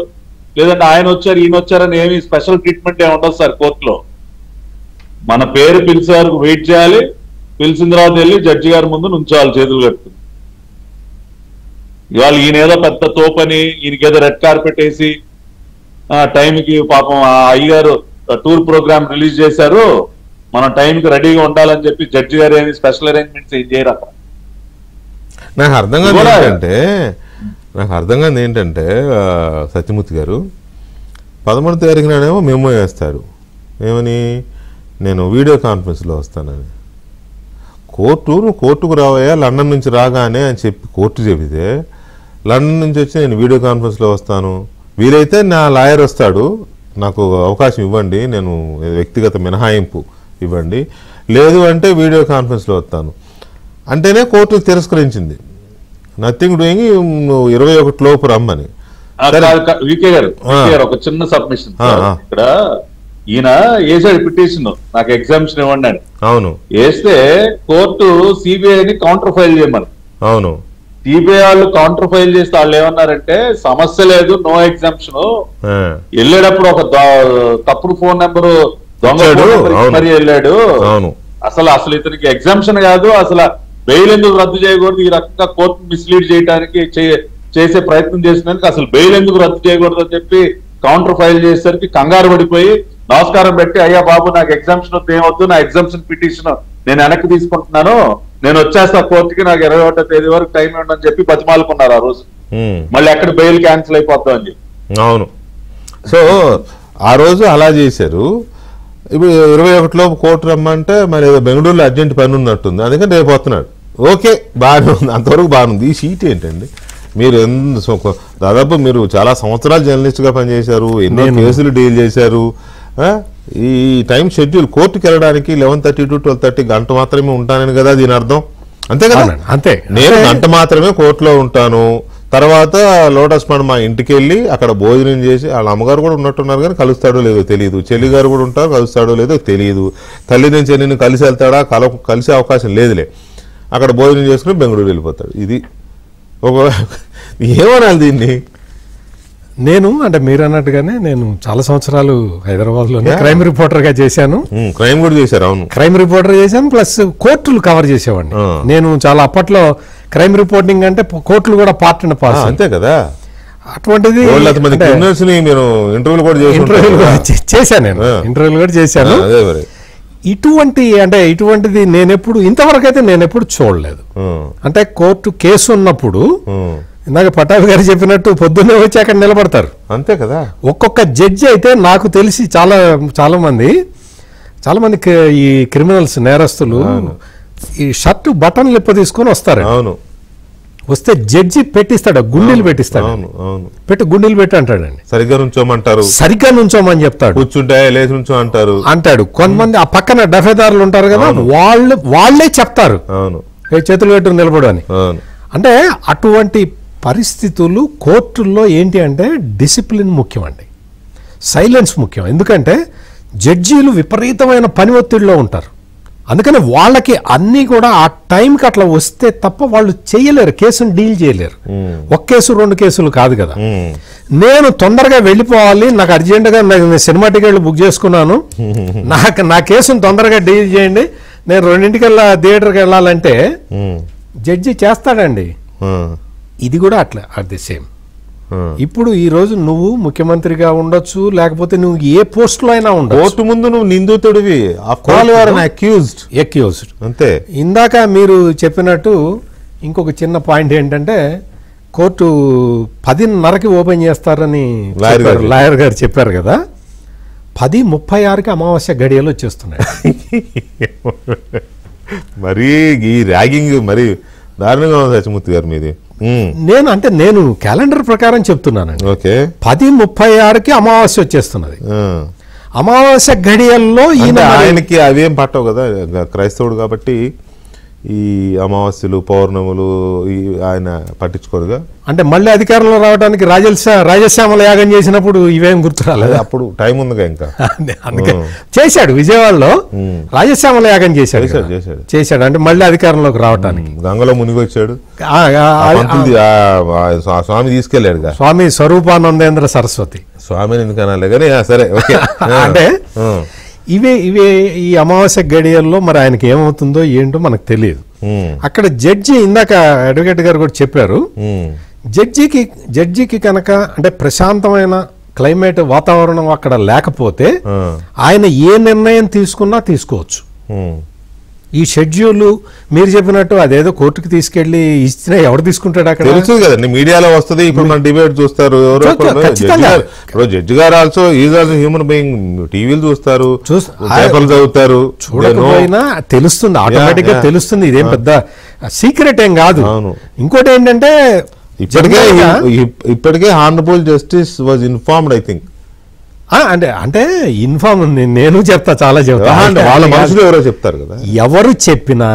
లేదంటే ఆయన వచ్చారు, ఈయన వచ్చారని ఏమి స్పెషల్ ట్రీట్మెంట్ ఏమి ఉండదు సార్ కోర్టులో. మన పేరు పిలిచే వరకు వెయిట్ చేయాలి. పిలిచిన తర్వాత వెళ్ళి జడ్జి గారి ముందు నుంచోవాలి చేతులు కట్టుకుని. ఇవాళ ఈయన ఏదో పెద్ద తోపని, ఈయనకేదో రెడ్ కార్పెట్ వేసి టైంకి పాపం ఆ అయ్యగారు టూర్ ప్రోగ్రామ్ రిలీజ్ చేశారు, మనం టైంకి రెడీగా ఉండాలని చెప్పి జడ్జి గారు ఏమి స్పెషల్ అరేంజ్మెంట్స్ ఏం చేయరు అక్కడ. నాకు అర్థం కాదు ఏంటంటే సత్యమూర్తి గారు 11వ తారీఖు నాడేమో మెమో వేస్తాడు, ఏమని, నేను వీడియో కాన్ఫరెన్స్లో వస్తానని. కోర్టుకు రావయ్యా, లండన్ నుంచి రాగానే అని చెప్పి కోర్టు చెబితే, లండన్ నుంచి వచ్చి నేను వీడియో కాన్ఫరెన్స్లో వస్తాను, వీలైతే నా లాయర్ వస్తాడు, నాకు అవకాశం ఇవ్వండి, నేను వ్యక్తిగత మినహాయింపు ఇవ్వండి, లేదు అంటే వీడియో కాన్ఫరెన్స్లో వస్తాను అంటేనే కోర్టు తిరస్కరించింది. నథింగ్ డూయింగ్, నువ్వు 21 లోపు రమ్మని. ఒక చిన్న సబ్మిషన్ ఇక్కడ, ఈయన వేసాడు పిటిషన్ నాకు ఎగ్జామ్షన్ ఇవ్వండి అని. అవును, వేస్తే కోర్టు సిబిఐని కౌంటర్ ఫైల్ చేయమని. అవును, సిబిఐ వాళ్ళు కౌంటర్ ఫైల్ చేస్తే వాళ్ళు ఏమన్నారంటే సమస్య లేదు, నో ఎగ్జామ్షన్. వెళ్ళేటప్పుడు ఒక తప్పుడు ఫోన్ నెంబరు, దొంగ మరి వెళ్ళాడు. అసలు ఇతనికి ఎగ్జామ్షన్ కాదు, అసలు బెయిల్ ఎందుకు రద్దు చేయకూడదు, ఈ రకంగా కోర్టు మిస్లీడ్ చేయడానికి చేసే ప్రయత్నం చేసినందుకు అసలు బెయిల్ ఎందుకు రద్దు చేయకూడదు అని చెప్పి కౌంటర్ ఫైల్ చేసేసరికి కంగారు పడిపోయి నమస్కారం పెట్టి, అయ్యా బాబు నాకు ఎగ్జామ్షన్ వద్దు, ఏమొద్దు, నా ఎగ్జామ్షన్ పిటిషన్ నేను వెనక్కి తీసుకుంటున్నాను, నేను వచ్చేస్తా కోర్టుకి, నాకు 21వ తేదీ వరకు టైం ఉండని చెప్పి బతిమాలుకున్నారు ఆ రోజు. మళ్ళీ ఎక్కడ బెయిల్ క్యాన్సిల్ అయిపోతాం అని చెప్పి. అవును, సో ఆ రోజు అలా చేశారు. ఇప్పుడు 21 లోపు కోర్టు రమ్మంటే మరి బెంగళూరులో అర్జెంట్ పని ఉన్నట్టుంది, అందుకని రేపు వస్తున్నాడు. ఓకే, బాగానే ఉంది, అంతవరకు బాగానే ఉంది. ఈ షీట్ ఏంటండి, మీరు దాదాపు మీరు చాలా సంవత్సరాలు జర్నలిస్ట్గా పనిచేశారు, ఎన్నో కేసులు డీల్ చేశారు. ఈ టైం షెడ్యూల్ కోర్టుకి వెళ్ళడానికి 11:30 to 12:30 గంట మాత్రమే ఉంటానని కదా దీని అర్థం, అంతే కదా? అంతే, నేను గంట మాత్రమే కోర్టులో ఉంటాను, తర్వాత లోటస్ పండు మా ఇంటికి వెళ్ళి అక్కడ భోజనం చేసి, వాళ్ళ అమ్మగారు కూడా ఉన్నట్టున్నారు కానీ కలుస్తాడో లేదో తెలియదు, చెల్లి గారు కూడా ఉంటారు, కలుస్తాడో లేదో తెలియదు, తల్లిని చెల్లిని కలిసి వెళ్తాడా, కలిసే అవకాశం లేదులే, అక్కడ భోజనం చేసుకుని బెంగళూరు వెళ్ళిపోతాడు. ఇది ఒక ఏమనాలి దీన్ని? నేను అంటే మీరు అన్నట్టుగానే నేను చాలా సంవత్సరాలు హైదరాబాద్లోనే క్రైమ్ రిపోర్టర్గా చేశాను. క్రైమ్ కూడా చేశారు? అవును, క్రైమ్ రిపోర్టర్ చేశాను, ప్లస్ కోర్టులు కవర్ చేసేవాడిని. నేను చాలా అప్పట్లో క్రైమ్ రిపోర్టింగ్ అంటే కోర్టులు కూడా పార్ట్ అండ్ పార్ట్, అంతే కదా. అటువంటిది ఇంటర్వ్యూలు కూడా చేశాను, నేను ఇంటర్వ్యూలు కూడా చేశాను. ఇటువంటిది నేనెప్పుడు ఇంతవరకు అయితే నేనెప్పుడు చూడలేదు. అంటే కోర్టు కేసు ఉన్నప్పుడు ఇందాక పటాభి గారు చెప్పినట్టు పొద్దున్నే వచ్చి అక్కడ నిలబడతారు, అంతే కదా. ఒక్కొక్క జడ్జి అయితే నాకు తెలిసి చాలా మంది ఈ క్రిమినల్స్, నేరస్తులు ఈ షర్టు బటన్లు ఇప్ప తీసుకొని వస్తారు. అవును, వస్తే జడ్జి పెట్టిస్తాడు, గుండీలు పెట్టిస్తాడు, పెట్టి గుండీలు పెట్టి అంటాడండి, సరిగ్గా నుంచోమంటారు, సరిగ్గా నుంచోమని చెప్తాడు, కూర్చుంటే లేచి నుంచో అంటాడు. కొంతమంది ఆ పక్కన డఫేదారులు ఉంటారు కదా, వాళ్ళే చెప్తారు చేతులు పెట్టు నిలబడు అని. అంటే అటువంటి పరిస్థితులు కోర్టుల్లో ఏంటి అంటే డిసిప్లిన్ ముఖ్యం అండి, సైలెన్స్ ముఖ్యం. ఎందుకంటే జడ్జీలు విపరీతమైన పని ఒత్తిడిలో ఉంటారు, అందుకని వాళ్ళకి అన్నీ కూడా ఆ టైంకి అట్లా వస్తే తప్ప వాళ్ళు చేయలేరు, కేసును డీల్ చేయలేరు. ఒక కేసు 2 కేసులు కాదు కదా. నేను తొందరగా వెళ్ళిపోవాలి, నాకు అర్జెంటుగా సినిమా టికెట్లు బుక్ చేసుకున్నాను, నా కేసును తొందరగా డీల్ చేయండి, నేను 2ంటికల్లా థియేటర్కి వెళ్ళాలంటే జడ్జి చేస్తాడండి. ఇది కూడా అట్లా అట్ ది సేమ్. ఇప్పుడు ఈ రోజు నువ్వు ముఖ్యమంత్రిగా ఉండొచ్చు, లేకపోతే నువ్వు ఏ పోస్ట్ లో అయినా ఉండొచ్చు. కోర్టు ముందు నువ్వు నిందితుడివి, అక్యూజ్డ్ అంతే. ఇందాక మీరు చెప్పినట్టు ఇంకొక చిన్న పాయింట్ ఏంటంటే, కోర్టు 10:30కి ఓపెన్ చేస్తారని లాయర్ గారు చెప్పారు కదా, 10:36కి అమావాస్య గడియలు వచ్చేస్తున్నాయి. మరీ ఈ ర్యాగింగ్ మరి దారుణంగా ఉంది సత్యమూర్తి గారు మీది. నేను క్యాలెండర్ ప్రకారం చెప్తున్నానండి. 10:36కి అమావాస్య వచ్చేస్తున్నది. అమావాస్య గడియల్లో ఆయనకి అవేం పట్టవు కదా, క్రైస్తవుడు కాబట్టి ఈ అమావాస్యలు పౌర్ణములు ఆయన పట్టించుకోరుగా. అంటే మళ్ళీ అధికారంలో రావడానికి రాజశ్యామల యాగం చేసినప్పుడు ఇవేం గుర్తు రాలేదు, అప్పుడు టైం ఉందిగా ఇంకా. అందుకే చేశాడు, విజయవాడలో రాజశ్యామల యాగం చేశాడు అంటే మళ్ళీ అధికారంలోకి రావడానికి. గంగలో మునిగొచ్చాడు, స్వామి తీసుకెళ్లాడు, స్వామి స్వరూపానందేంద్ర సరస్వతి, స్వామిని ఎందుకనాలే కానీ సరే. అంటే ఇవే ఈ అమావాస్య గడియల్లో మరి ఆయనకి ఏమవుతుందో ఏంటో మనకు తెలియదు. అక్కడ జడ్జి ఇందాక అడ్వకేట్ గారు కూడా చెప్పారు, జడ్జికి కనుక అంటే ప్రశాంతమైన క్లైమేట్ వాతావరణం అక్కడ లేకపోతే ఆయన ఏ నిర్ణయం తీసుకున్నా తీసుకోవచ్చు. ఈ షెడ్యూల్ మీరు చెప్పినట్టు అదేదో కోర్టుకి తీసుకెళ్లి ఇచ్చినా ఎవరు తీసుకుంటాడు? అక్కడ తెలుసు కదండి, మీడియాలో వస్తుంది. ఇప్పుడు మన డిబేట్ చూస్తారు, జడ్జి గారు also is also human being, టీవీలు చూస్తారు, పేపర్లు చదువుతారు, చూడకపోయినా తెలుస్తుంది, ఆటోమేటిక్ గా తెలుస్తుంది. ఇదేం పెద్ద సీక్రెట్ ఏం కాదు. ఇంకోటి ఏంటంటే ఇప్పటికే honourable justice was informed, I think. అంటే ఇన్ఫార్మ్ నేను చెప్తా, చాలా చెప్తా, వాళ్ళ మనసులో ఎవరో చెప్తారు కదా. ఎవరు చెప్పినా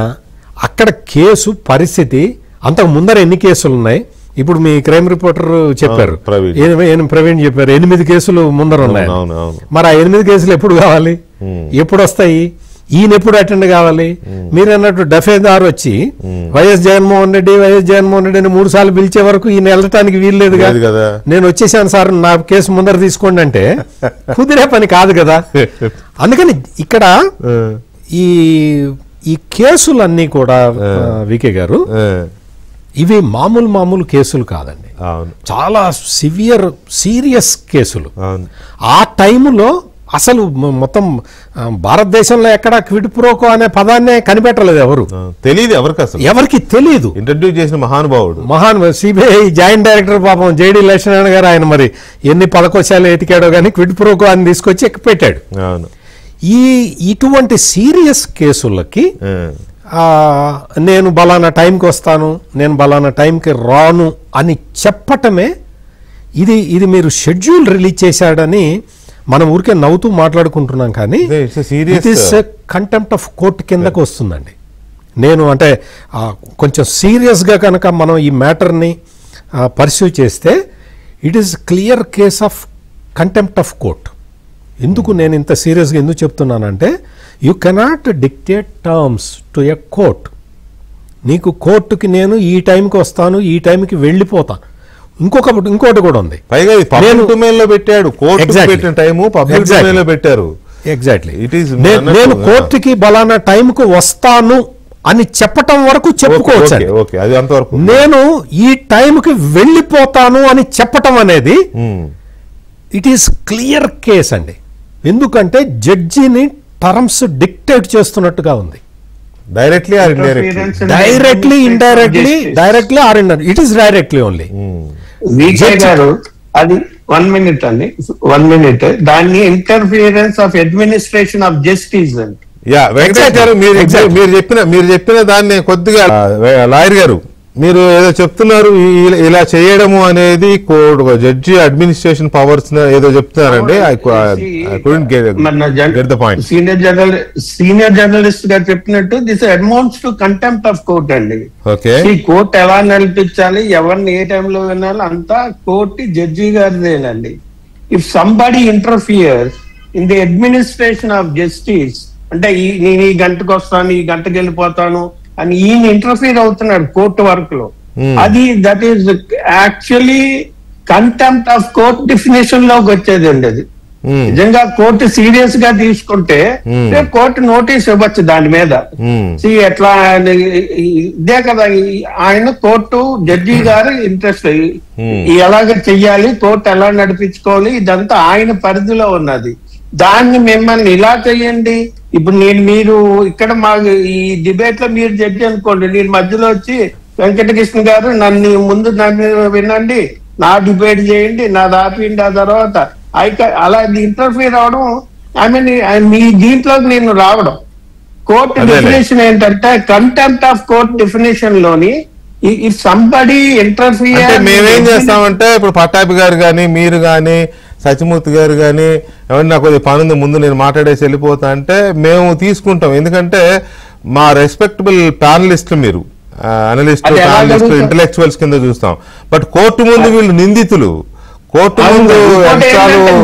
అక్కడ కేసు పరిస్థితి అంతకు ముందర ఎన్ని కేసులు ఉన్నాయి. ఇప్పుడు మీ క్రైమ్ రిపోర్టర్ చెప్పారు, ప్రవీణ్ చెప్పారు 8 కేసులు ముందర ఉన్నాయి. మరి ఆ 8 కేసులు ఎప్పుడు కావాలి, ఎప్పుడు వస్తాయి, ఈయన ఎప్పుడు అటెండ్ కావాలి? మీరు అన్నట్టు డఫేదార్ వచ్చి వైఎస్ జగన్మోహన్ రెడ్డి అని 3 సార్లు పిలిచే వరకు ఈయన వెళ్ళటానికి వీల్లేదు కదా. నేను వచ్చేసాను సార్, నా కేసు ముందర తీసుకోండి అంటే కుదిరే పని కాదు కదా. అందుకని ఇక్కడ ఈ కేసులన్నీ కూడా వికే గారు ఇవి మామూలు కేసులు కాదండి, చాలా సీరియస్ కేసులు. ఆ టైంలో అసలు మొత్తం భారతదేశంలో ఎక్కడ క్విడ్ ప్రోకో అనే పదాన్నే కనిపెట్టలేదు, తెలియదు ఎవరికి తెలియదు. ఇంట్రడ్యూస్ చేసిన మహానుభావుడు సిబిఐ జాయింట్ డైరెక్టర్ పాపం జేడి లక్ష్మణ్ గారు, ఆయన మరి ఎన్ని పలకోశాలు ఎతికాడో కానీ క్విడ్ ప్రోకో అని తీసుకొచ్చి పెట్టాడు. ఇటువంటి సీరియస్ కేసులకి నేను బలానా టైంకి వస్తాను, నేను బలానా టైంకి రాను అని చెప్పటమే ఇది మీరు షెడ్యూల్ రిలీజ్ చేశాడని మనం ఊరికే నవ్వుతూ మాట్లాడుకుంటున్నాం, కానీ it is contempt of court కిందకు వస్తుందండి. నేను అంటే కొంచెం సీరియస్గా కనుక మనం ఈ మ్యాటర్ని పర్స్యూ చేస్తే it is clear case of contempt of court. ఎందుకు నేను ఇంత సీరియస్గా ఎందుకు చెప్తున్నానంటే, you cannot dictate terms to a court. నీకు కోర్టుకి నేను ఈ టైంకి వస్తాను, ఈ టైంకి వెళ్ళిపోతాను. ఇంకోటి కూడా ఉంది, నేను కోర్టుకి బలానా టైంకు వస్తాను అని చెప్పటం వరకు చెప్పుకోవచ్చు. నేను ఈ టైంకి వెళ్ళిపోతాను అని చెప్పటం అనేది ఇట్ ఈస్ క్లియర్ కేస్ అండి. ఎందుకంటే జడ్జిని టర్మ్స్ డిక్టేట్ చేస్తున్నట్టుగా ఉంది. Directly or it is directly only. గారు అది 1 minute అండి, 1 minute, దాన్ని interference of administration of justice అండి. వెంకటేష్ గారు మీరు చెప్పిన దాన్ని కొద్దిగా లాయర్ గారు మీరు ఏదో చెప్తున్నారు, ఇలా చేయడము అనేది జడ్జి అడ్మినిస్ట్రేషన్ పవర్స్ ఏదో చెప్తున్నారండి. సీనియర్ జర్నలిస్ట్ గారు చెప్పినట్టు this amounts to contempt of court అండి. ఈ కోర్టు ఎలా నడిపించాలి, ఎవరిని ఏ టైంలో వినాలి అంతా కోర్టు జడ్జి గారిదేనండి. If somebody interferes in the administration of justice అంటే నేను ఈ గంటకు వస్తాను, ఈ గంటకు వెళ్ళిపోతాను అని ఈయన ఇంటర్ఫీర్ అవుతున్నాడు కోర్టు వర్క్ లో. అది that is actually contempt of court definition లోకి వచ్చేదండి. అది నిజంగా కోర్టు సీరియస్ గా తీసుకుంటే కోర్టు నోటీస్ ఇవ్వచ్చు దాని మీద. ఎట్లా ఇదే కదా ఆయన కోర్టు జడ్జి గారు ఇంట్రెస్ట్ ఎలాగ చెయ్యాలి, కోర్టు ఎలా నడిపించుకోవాలి, ఇదంతా ఆయన పరిధిలో ఉన్నది. దాన్ని మిమ్మల్ని ఇలా చెయ్యండి. ఇప్పుడు మీరు ఇక్కడ మా ఈ డిబేట్ లో మీరు జడ్జి అనుకోండి, నేను మధ్యలో వచ్చి వెంకటకృష్ణ గారు నన్ను వినండి, నా డిబేట్ చేయండి, నా ఆపిండి, ఆ తర్వాత అలా ఇంటర్ఫీర్ అవడం, ఐ మీన్ మీ దీంట్లోకి నేను రావడం. కోర్టు డెఫినేషన్ ఏంటంటే కంటెంప్ట్ ఆఫ్ కోర్ట్ డెఫినేషన్ లోని ఇఫ్ సంబడి ఇంటర్ఫియర్. మేమేం చేస్తామంటే ఇప్పుడు పట్టాభి గారు కానీ మీరు కానీ సత్యమూర్తి గారు కానీ ఎవరు నాకు కొద్దిగా పనుంది ముందు నేను మాట్లాడేసి వెళ్ళిపోతా అంటే మేము తీసుకుంటాం. ఎందుకంటే మా రెస్పెక్టబుల్ ప్యానలిస్టులు, మీరు అనలిస్టులు, ప్యానలిస్టులు, ఇంటలెక్చువల్స్ కింద చూస్తాం. బట్ కోర్టు ముందు వీళ్ళు నిందితులు. కోర్టు ముందు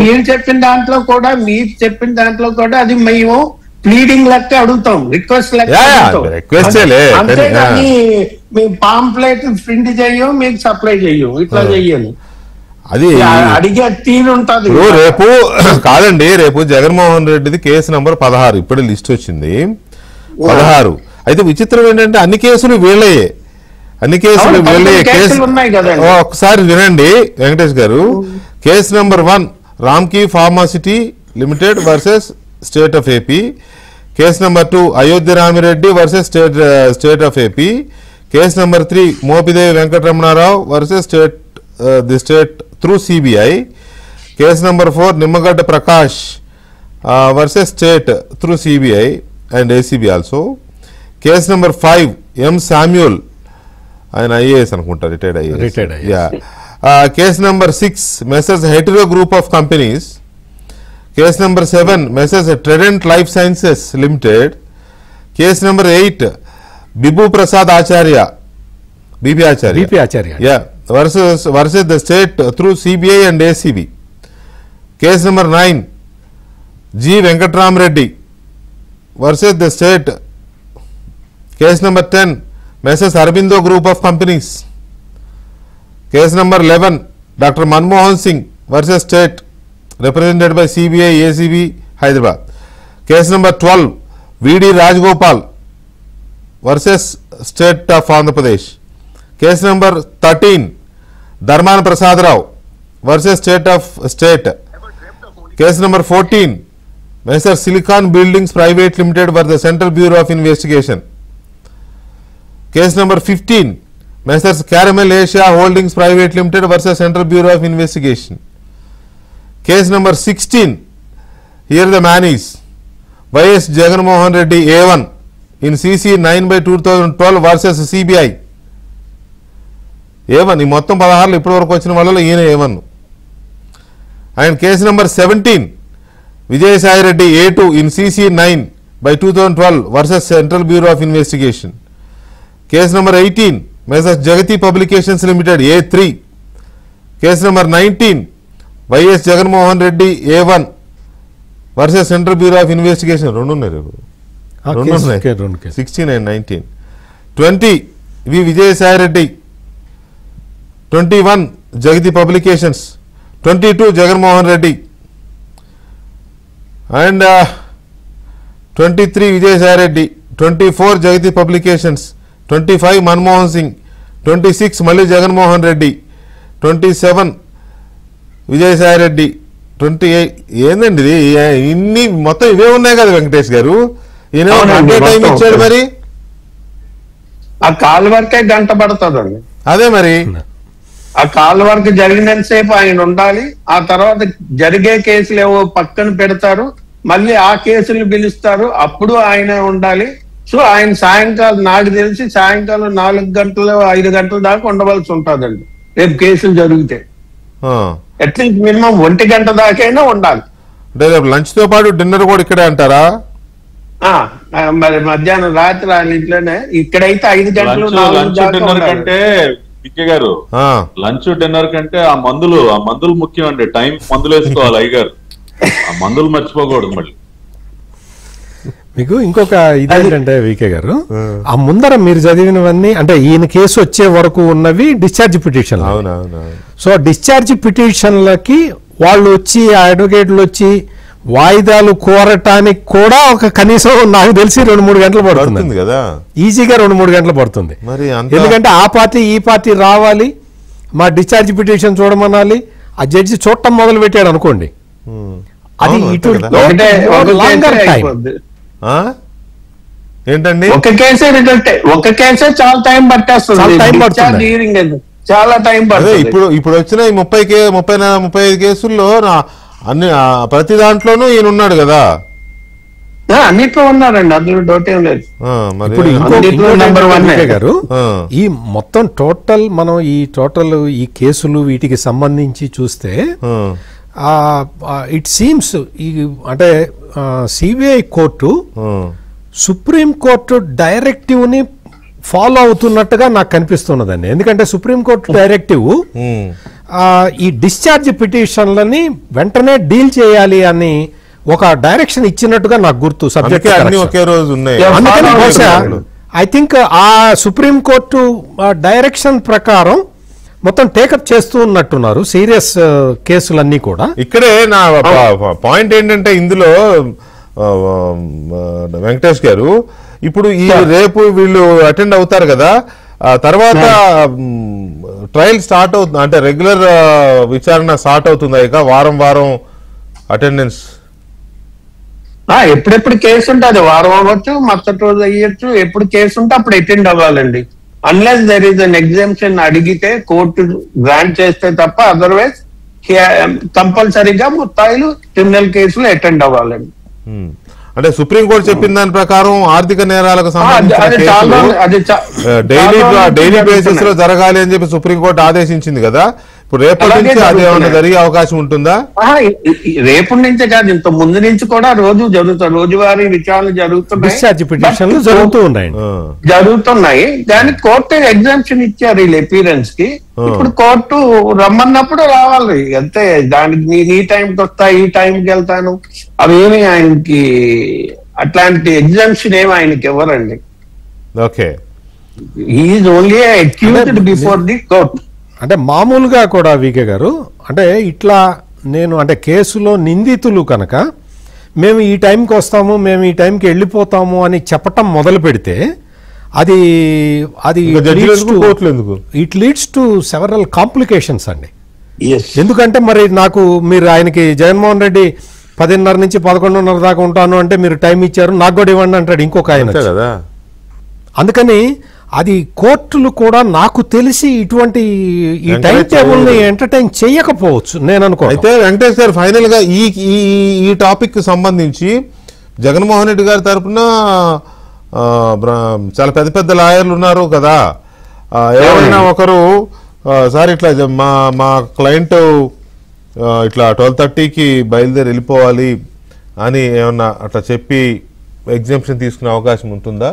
మీరు చెప్పిన దాంట్లో కూడా అది మేము ప్లీడింగ్ లెక్క అడుగుతాం, రిక్వెస్ట్ లెక్క అంతేగాని మేము పాంప్లెట్ ప్రింట్ చెయ్యం, మీకు సప్లై చెయ్యం, ఇట్లా చెయ్యను. అది అడిగే తీరు ఉంటుంది. రేపు కాదండి, రేపు జగన్మోహన్ రెడ్డిది కేసు నంబర్ 16 ఇప్పుడే లిస్ట్ వచ్చింది 16. అయితే విచిత్రం ఏంటంటే అన్ని కేసులు వీళ్ళయే, అన్ని కేసులు వీళ్ళయే. ఒకసారి వినండి వెంకటేష్ గారు. Case number 1 Ramky pharmacity limited versus state of AP. Case number 2 Ayodhya Ramireddy versus state of AP. Case number 3 Mopidevi Venkataramanarao versus the state through CBI. Case number 4 Nimmagadda Prakash versus state through CBI and ACB also. Case number 5 M Samuel, ఆయన ఐఏఎస్ అనుకుంటా, retired IAS. Case number 6 messrs Hetero group of companies. Case number 7 messrs Trident life sciences limited. Case number 8 Bibu Prasad Acharya, BP Acharya versus the state through CBI and ACB. Case number 9 G Venkatram Reddy versus the state. Case number 10 Messrs Arbindo Group of Companies. Case number 11 Dr. Manmohan Singh versus state, represented by CBI, ACB, Hyderabad. Case number 12 VD Rajgopal versus state of Andhra Pradesh. Case number 13 Dharman Prasad Rao versus state. Case number 14 Messrs Silicon Buildings Private Limited versus Central Bureau of Investigation. Case number 15 Messrs Caramel Asia Holdings Private Limited versus Central Bureau of Investigation. Case number 16, here the man is YS Jagannamohan Reddy A1 in CC 9/2012 versus CBI. A1 ఈ మొత్తం 16 ఇప్పటి వరకు వచ్చిన వాళ్ళలో ఈయన A1. And case number 17 Vijayasai Reddy A2 in CC 9/2012 versus Central Bureau of Investigation. Case number 18 messrs Jagati publications limited A3. Case number 19 YS Jaganmohan Reddy A1 versus Central Bureau of Investigation. రెండు ఉన్నాయి, 16 and 19. 20 V Vijayasai Reddy. 21 Jagati publications. 22 Jaganmohan Reddy and 23 Vijayasai Reddy. 24 Jagati publications. 25 Manmohan Singh. 26 మళ్ళీ జగన్మోహన్ రెడ్డి. 27 విజయసాయి రెడ్డి. 28 ఏందండి ఇది, ఇన్ని మొత్తం ఇవే ఉన్నాయి కదా వెంకటేష్ గారు. ఈయన టైం ఇచ్చాడు మరి, ఆ కాల్ వరకే గంట పడుతుందండి. అదే మరి ఆ కాల్ వర్క్ జరిగినంతసేపు ఆయన ఉండాలి. ఆ తర్వాత జరిగే కేసులు ఏవో పక్కన పెడతారు, మళ్ళీ ఆ కేసులు పిలుస్తారు, అప్పుడు ఆయన ఉండాలి. సో ఆయన సాయంకాలం, నాకు తెలిసి సాయంకాలం 4 గంటలు 5 గంటల దాకా ఉండవలసి ఉంటుందండి రేపు కేసులు జరిగితే. అట్లీస్ట్ మినిమం 1 గంట దాకైనా ఉండాలి. అంటే రేపు లంచ్ తో పాటు డిన్నర్ కూడా ఇక్కడే అంటారా? మరి మధ్యాహ్నం రాత్రి ఆయన ఇంట్లోనే. ఇక్కడైతే 5 గంటలు 4 డిన్నర్ కంటే వికే గారు, లంచ్ డిన్నర్ కంటే ఆ మందులు ముఖ్యం అండి. టైం మందులు వేసుకోవాలి అయ్యగారు, ఆ మందులు మర్చిపోకూడదు మళ్ళీ. మీకు ఇంకొక ఇదేంటంటే వికే గారు, ఆ ముందర మీరు చదివినవన్నీ అంటే ఈయన కేసు వచ్చే వరకు ఉన్నవి డిశ్చార్జ్ పిటిషన్. సో డిశ్చార్జ్ పిటిషన్లకి వాళ్ళు వచ్చి ఆ అడ్వకేట్లు వచ్చి వాయిదాలు కోరటానికి కూడా ఒక కనీసం నాకు తెలిసి 2-3 గంటలు పడుతుంది కదా, ఈజీగా 2-3 గంటలు పడుతుంది. ఎందుకంటే ఆ పార్టీ ఈ పార్టీ రావాలి, మా డిశ్చార్జ్ పిటిషన్ చూడమనాలి, ఆ జడ్జి చూడటం మొదలు పెట్టాడు అనుకోండి, అది ఇటు ఏంటండి ఒక కేసే చాలా టైం పట్టేస్తుంది, చాలా టైం పడుతుంది. ఇప్పుడు వచ్చిన ఈ 35 కేసుల్లో అన్ని ప్రతి దాంట్లోనూ ఈయన ఉన్నాడు కదా, అన్నిట్లో ఉన్నారండి, అందులో డౌట్ ఏం లేదు. ఇప్పుడు గారు ఈ మొత్తం టోటల్ మనం ఈ కేసులు వీటికి సంబంధించి చూస్తే ఇట్ సీమ్స్ అంటే CBI court supreme court directive ని ఫాలో అవుతున్నట్టుగా నాకు కనిపిస్తున్నదండి. ఎందుకంటే సుప్రీంకోర్టు డైరెక్టివ్ ఈ డిశ్చార్జ్ పిటిషన్లని వెంటనే డీల్ చేయాలి అని ఒక డైరెక్షన్ ఇచ్చినట్టుగా నాకు గుర్తు. సబ్జెక్ట్ ఒకే రోజు ఉన్నాయి. అందుకని బహుశా ఐ థింక్ ఆ సుప్రీంకోర్టు డైరెక్షన్ ప్రకారం మొత్తం టేకప్ చేస్తూ ఉన్నట్టున్నారు సీరియస్ కేసులన్నీ కూడా. ఇక్కడే నా పాయింట్ ఏంటంటే ఇందులో వెంకటేష్ గారు, ఇప్పుడు ఈ రేపు వీళ్ళు అటెండ్ అవుతారు కదా, తర్వాత ట్రయల్ స్టార్ట్ అవుతుంది అంటే రెగ్యులర్ విచారణ స్టార్ట్ అవుతుందా ఇక వారం అటెండెన్స్? ఎప్పుడెప్పుడు కేసు ఉంటే అది వారం అవ్వచ్చు, మరుసటి రోజు అయ్యొచ్చు, ఎప్పుడు కేసు ఉంటే అప్పుడు అటెండ్ అవ్వాలండి. Unless there is an exemption అడిగితే కోర్టు గ్రాంట్ చేస్తే తప్ప, అదర్వైజ్ కంపల్సరీగా ముత్తాయిలు క్రిమినల్ కేసులు అటెండ్ అవ్వాలండి. అంటే సుప్రీంకోర్టు చెప్పిన దాని ప్రకారం ఆర్థిక నేరాలకు సంబంధించిన డైలీ బేసిస్ లో జరగాలి అని చెప్పి సుప్రీంకోర్టు ఆదేశించింది కదా, ఇప్పుడు రేపటి నుంచి అది ఏమైనా జరిగే అవకాశం ఉంటుందా? రేపటి నుంచే కాదు, ఇంత ముందు నుంచి కూడా రోజు జరుగుతాయి, రోజువారీ విచారణలు జరుగుతున్నాయి. కానీ కోర్టు ఎగ్జామ్షన్ ఇచ్చారు వీళ్ళు అపీరెన్స్ కి. ఇప్పుడు కోర్టు రమ్మన్నప్పుడు రావాలి అంతే. దానికి ఈ టైంకి వస్తా, ఈ టైంకి వెళ్తాను, అవేమి ఆయనకి అట్లాంటి ఎగ్జామ్షన్ ఏమి ఆయనకి ఇవ్వరండి. Okay, is only accused before the court. అంటే మామూలుగా కూడా వికే గారు, అంటే ఇట్లా నేను అంటే కేసులో నిందితులు కనుక మేము ఈ టైంకి వస్తాము, మేము ఈ టైంకి వెళ్ళిపోతాము అని చెప్పటం మొదలు పెడితే అది it leads to several complications అండి. ఎందుకంటే మరి మీరు ఆయనకి జగన్మోహన్ రెడ్డి 10:30 నుంచి 11:30 దాకా ఉంటాను అంటే మీరు టైం ఇచ్చారు, నాకు కూడా ఇవ్వండి అంటాడు ఇంకొక ఆయన కదా. అందుకని అది కోర్టులు కూడా నాకు తెలిసి ఇటువంటి ఈ టైం టేబుల్ ని ఎంటర్టైన్ చేయకపోవచ్చు నేను అనుకో. అయితే వెంకటేష్ గారు, ఫైనల్ గా ఈ టాపిక్ కి సంబంధించి జగన్మోహన్ రెడ్డి గారి తరఫున చాలా పెద్ద లాయర్లు ఉన్నారు కదా, ఎవరైనా ఒకరు సార్ ఇట్లా మా క్లయింట్ ఇట్లా 12:30కి బయలుదేరి వెళ్ళిపోవాలి అని ఏమన్నా అట్లా చెప్పి ఎగ్జామ్షన్ తీసుకునే అవకాశం ఉంటుందా?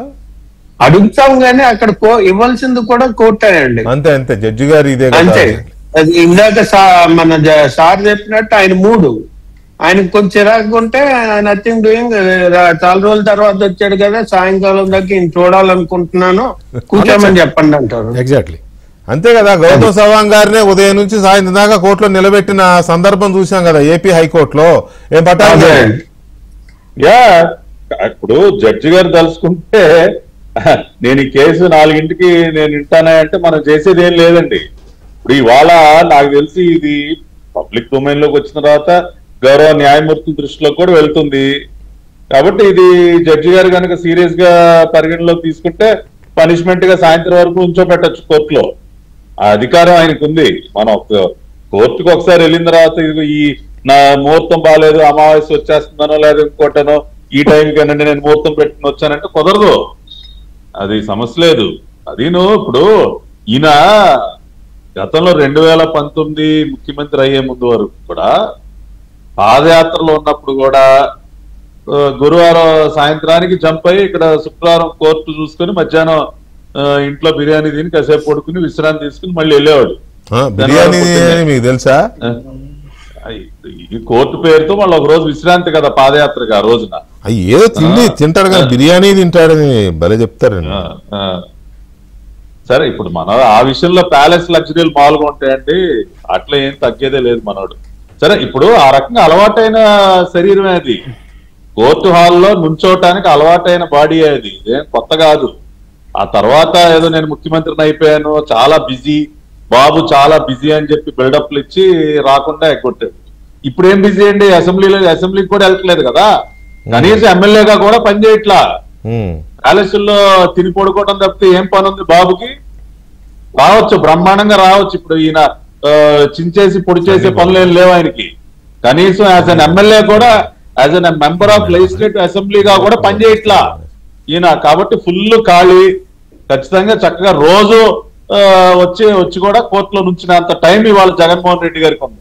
అడుగుతాం గానీ అక్కడ ఇవ్వాల్సింది కూడా కోర్టేనండి. అంతే జడ్జి గారు ఇదే అంతే. ఇందాక మన సార్ చెప్పినట్టు ఆయన ఆయనకు కొంచెం చిరాకు ఉంటే నథింగ్ డూయింగ్, చాలా రోజుల తర్వాత వచ్చాడు కదా, సాయంకాలం దాకా ఈయన చూడాలనుకుంటున్నాను, కూర్చోమని చెప్పండి అంటారు. ఎగ్జాక్ట్లీ అంతే కదా. గౌతమ్ సవాంగ్ గారినే ఉదయం నుంచి సాయంత్రం దాకా కోర్టులో నిలబెట్టిన సందర్భం చూసాం కదా ఏపీ హైకోర్టులో. ఏం పట్టాలి? ఇప్పుడు జడ్జి గారు తలుసుకుంటే నేను ఈ కేసు 4ంటికి నేను వింటానా అంటే మనం చేసేది ఏం లేదండి. ఇప్పుడు ఇవాళ నాకు తెలిసి ఇది పబ్లిక్ డొమైన్ లోకి వచ్చిన తర్వాత గౌరవ న్యాయమూర్తుల దృష్టిలో కూడా వెళ్తుంది. కాబట్టి ఇది జడ్జి గారు కనుక సీరియస్ గా పరిగణలోకి తీసుకుంటే పనిష్మెంట్ గా సాయంత్రం వరకు ఉంచోబెట్టచ్చు కోర్టులో. ఆ అధికారం ఆయనకు ఉంది. మనం కోర్టుకు ఒకసారి వెళ్ళిన తర్వాత ఈ నా ముహూర్తం బాగాలేదు, అమావాస్య వచ్చేస్తుందనో లేదా ఇంకోటనో ఈ టైంకేనండి నేను ముహూర్తం పెట్టుకుని వచ్చానంటే కుదరదు. అది సమస్య లేదు. అదిను ఇప్పుడు ఈయన గతంలో 2019 ముఖ్యమంత్రి అయ్యే ముందు వరకు కూడా పాదయాత్రలో ఉన్నప్పుడు కూడా గురువారం సాయంత్రానికి జంప్ అయ్యి ఇక్కడ శుక్రవారం కోర్టు చూసుకుని మధ్యాహ్నం ఇంట్లో బిర్యానీ తిని కాసేపు పడుకుని విశ్రాంతి తీసుకుని మళ్ళీ వెళ్ళేవాడు. మీకు తెలుసా? ఈ కోర్టు పేరుతో మళ్ళీ ఒక రోజు విశ్రాంతి కదా పాదయాత్రగా ఆ రోజున. అయ్యి ఏదో తింటాడు కానీ బిర్యానీ తింటాడని భలే చెప్తారండి. సరే ఇప్పుడు మన ఆ విషయంలో ప్యాలెస్ లగ్జరీలు మామూలుగా ఉంటాయండి, అట్లా ఏం తగ్గేదే లేదు మనోడు. సరే ఇప్పుడు ఆ రకంగా అలవాటైన శరీరమే అది, కోర్టు హాల్లో నుంచోటానికి అలవాటైన బాడీ అది, ఇదేం కొత్త కాదు. ఆ తర్వాత ఏదో నేను ముఖ్యమంత్రిని అయిపోయాను, చాలా బిజీ బాబు, చాలా బిజీ అని చెప్పి బిల్డప్లు ఇచ్చి రాకుండా ఎగ్గొట్టాడు. ఇప్పుడు ఏం బిజీ అండి, అసెంబ్లీకి కూడా వెళ్ళట్లేదు కదా, కనీసం ఎమ్మెల్యేగా కూడా పనిచేయట్లా, ప్యాలెస్లో తిని పడుకోవడం తప్పితే ఏం పని ఉంది బాబుకి? రావచ్చు, బ్రహ్మాండంగా రావచ్చు. ఇప్పుడు ఈయన చించేసి పొడి చేసే పనులు ఏం లేవు ఆయనకి. కనీసం యాజ్ అన్ ఎమ్మెల్యే కూడా, as an member of legislative అసెంబ్లీగా కూడా పనిచేయట్లా ఈయన. కాబట్టి ఫుల్ ఖాళీ. ఖచ్చితంగా చక్కగా రోజు వచ్చి కూడా కోర్టులో నుంచినంత టైం ఇవాళ జగన్మోహన్ రెడ్డి గారికి ఉంది.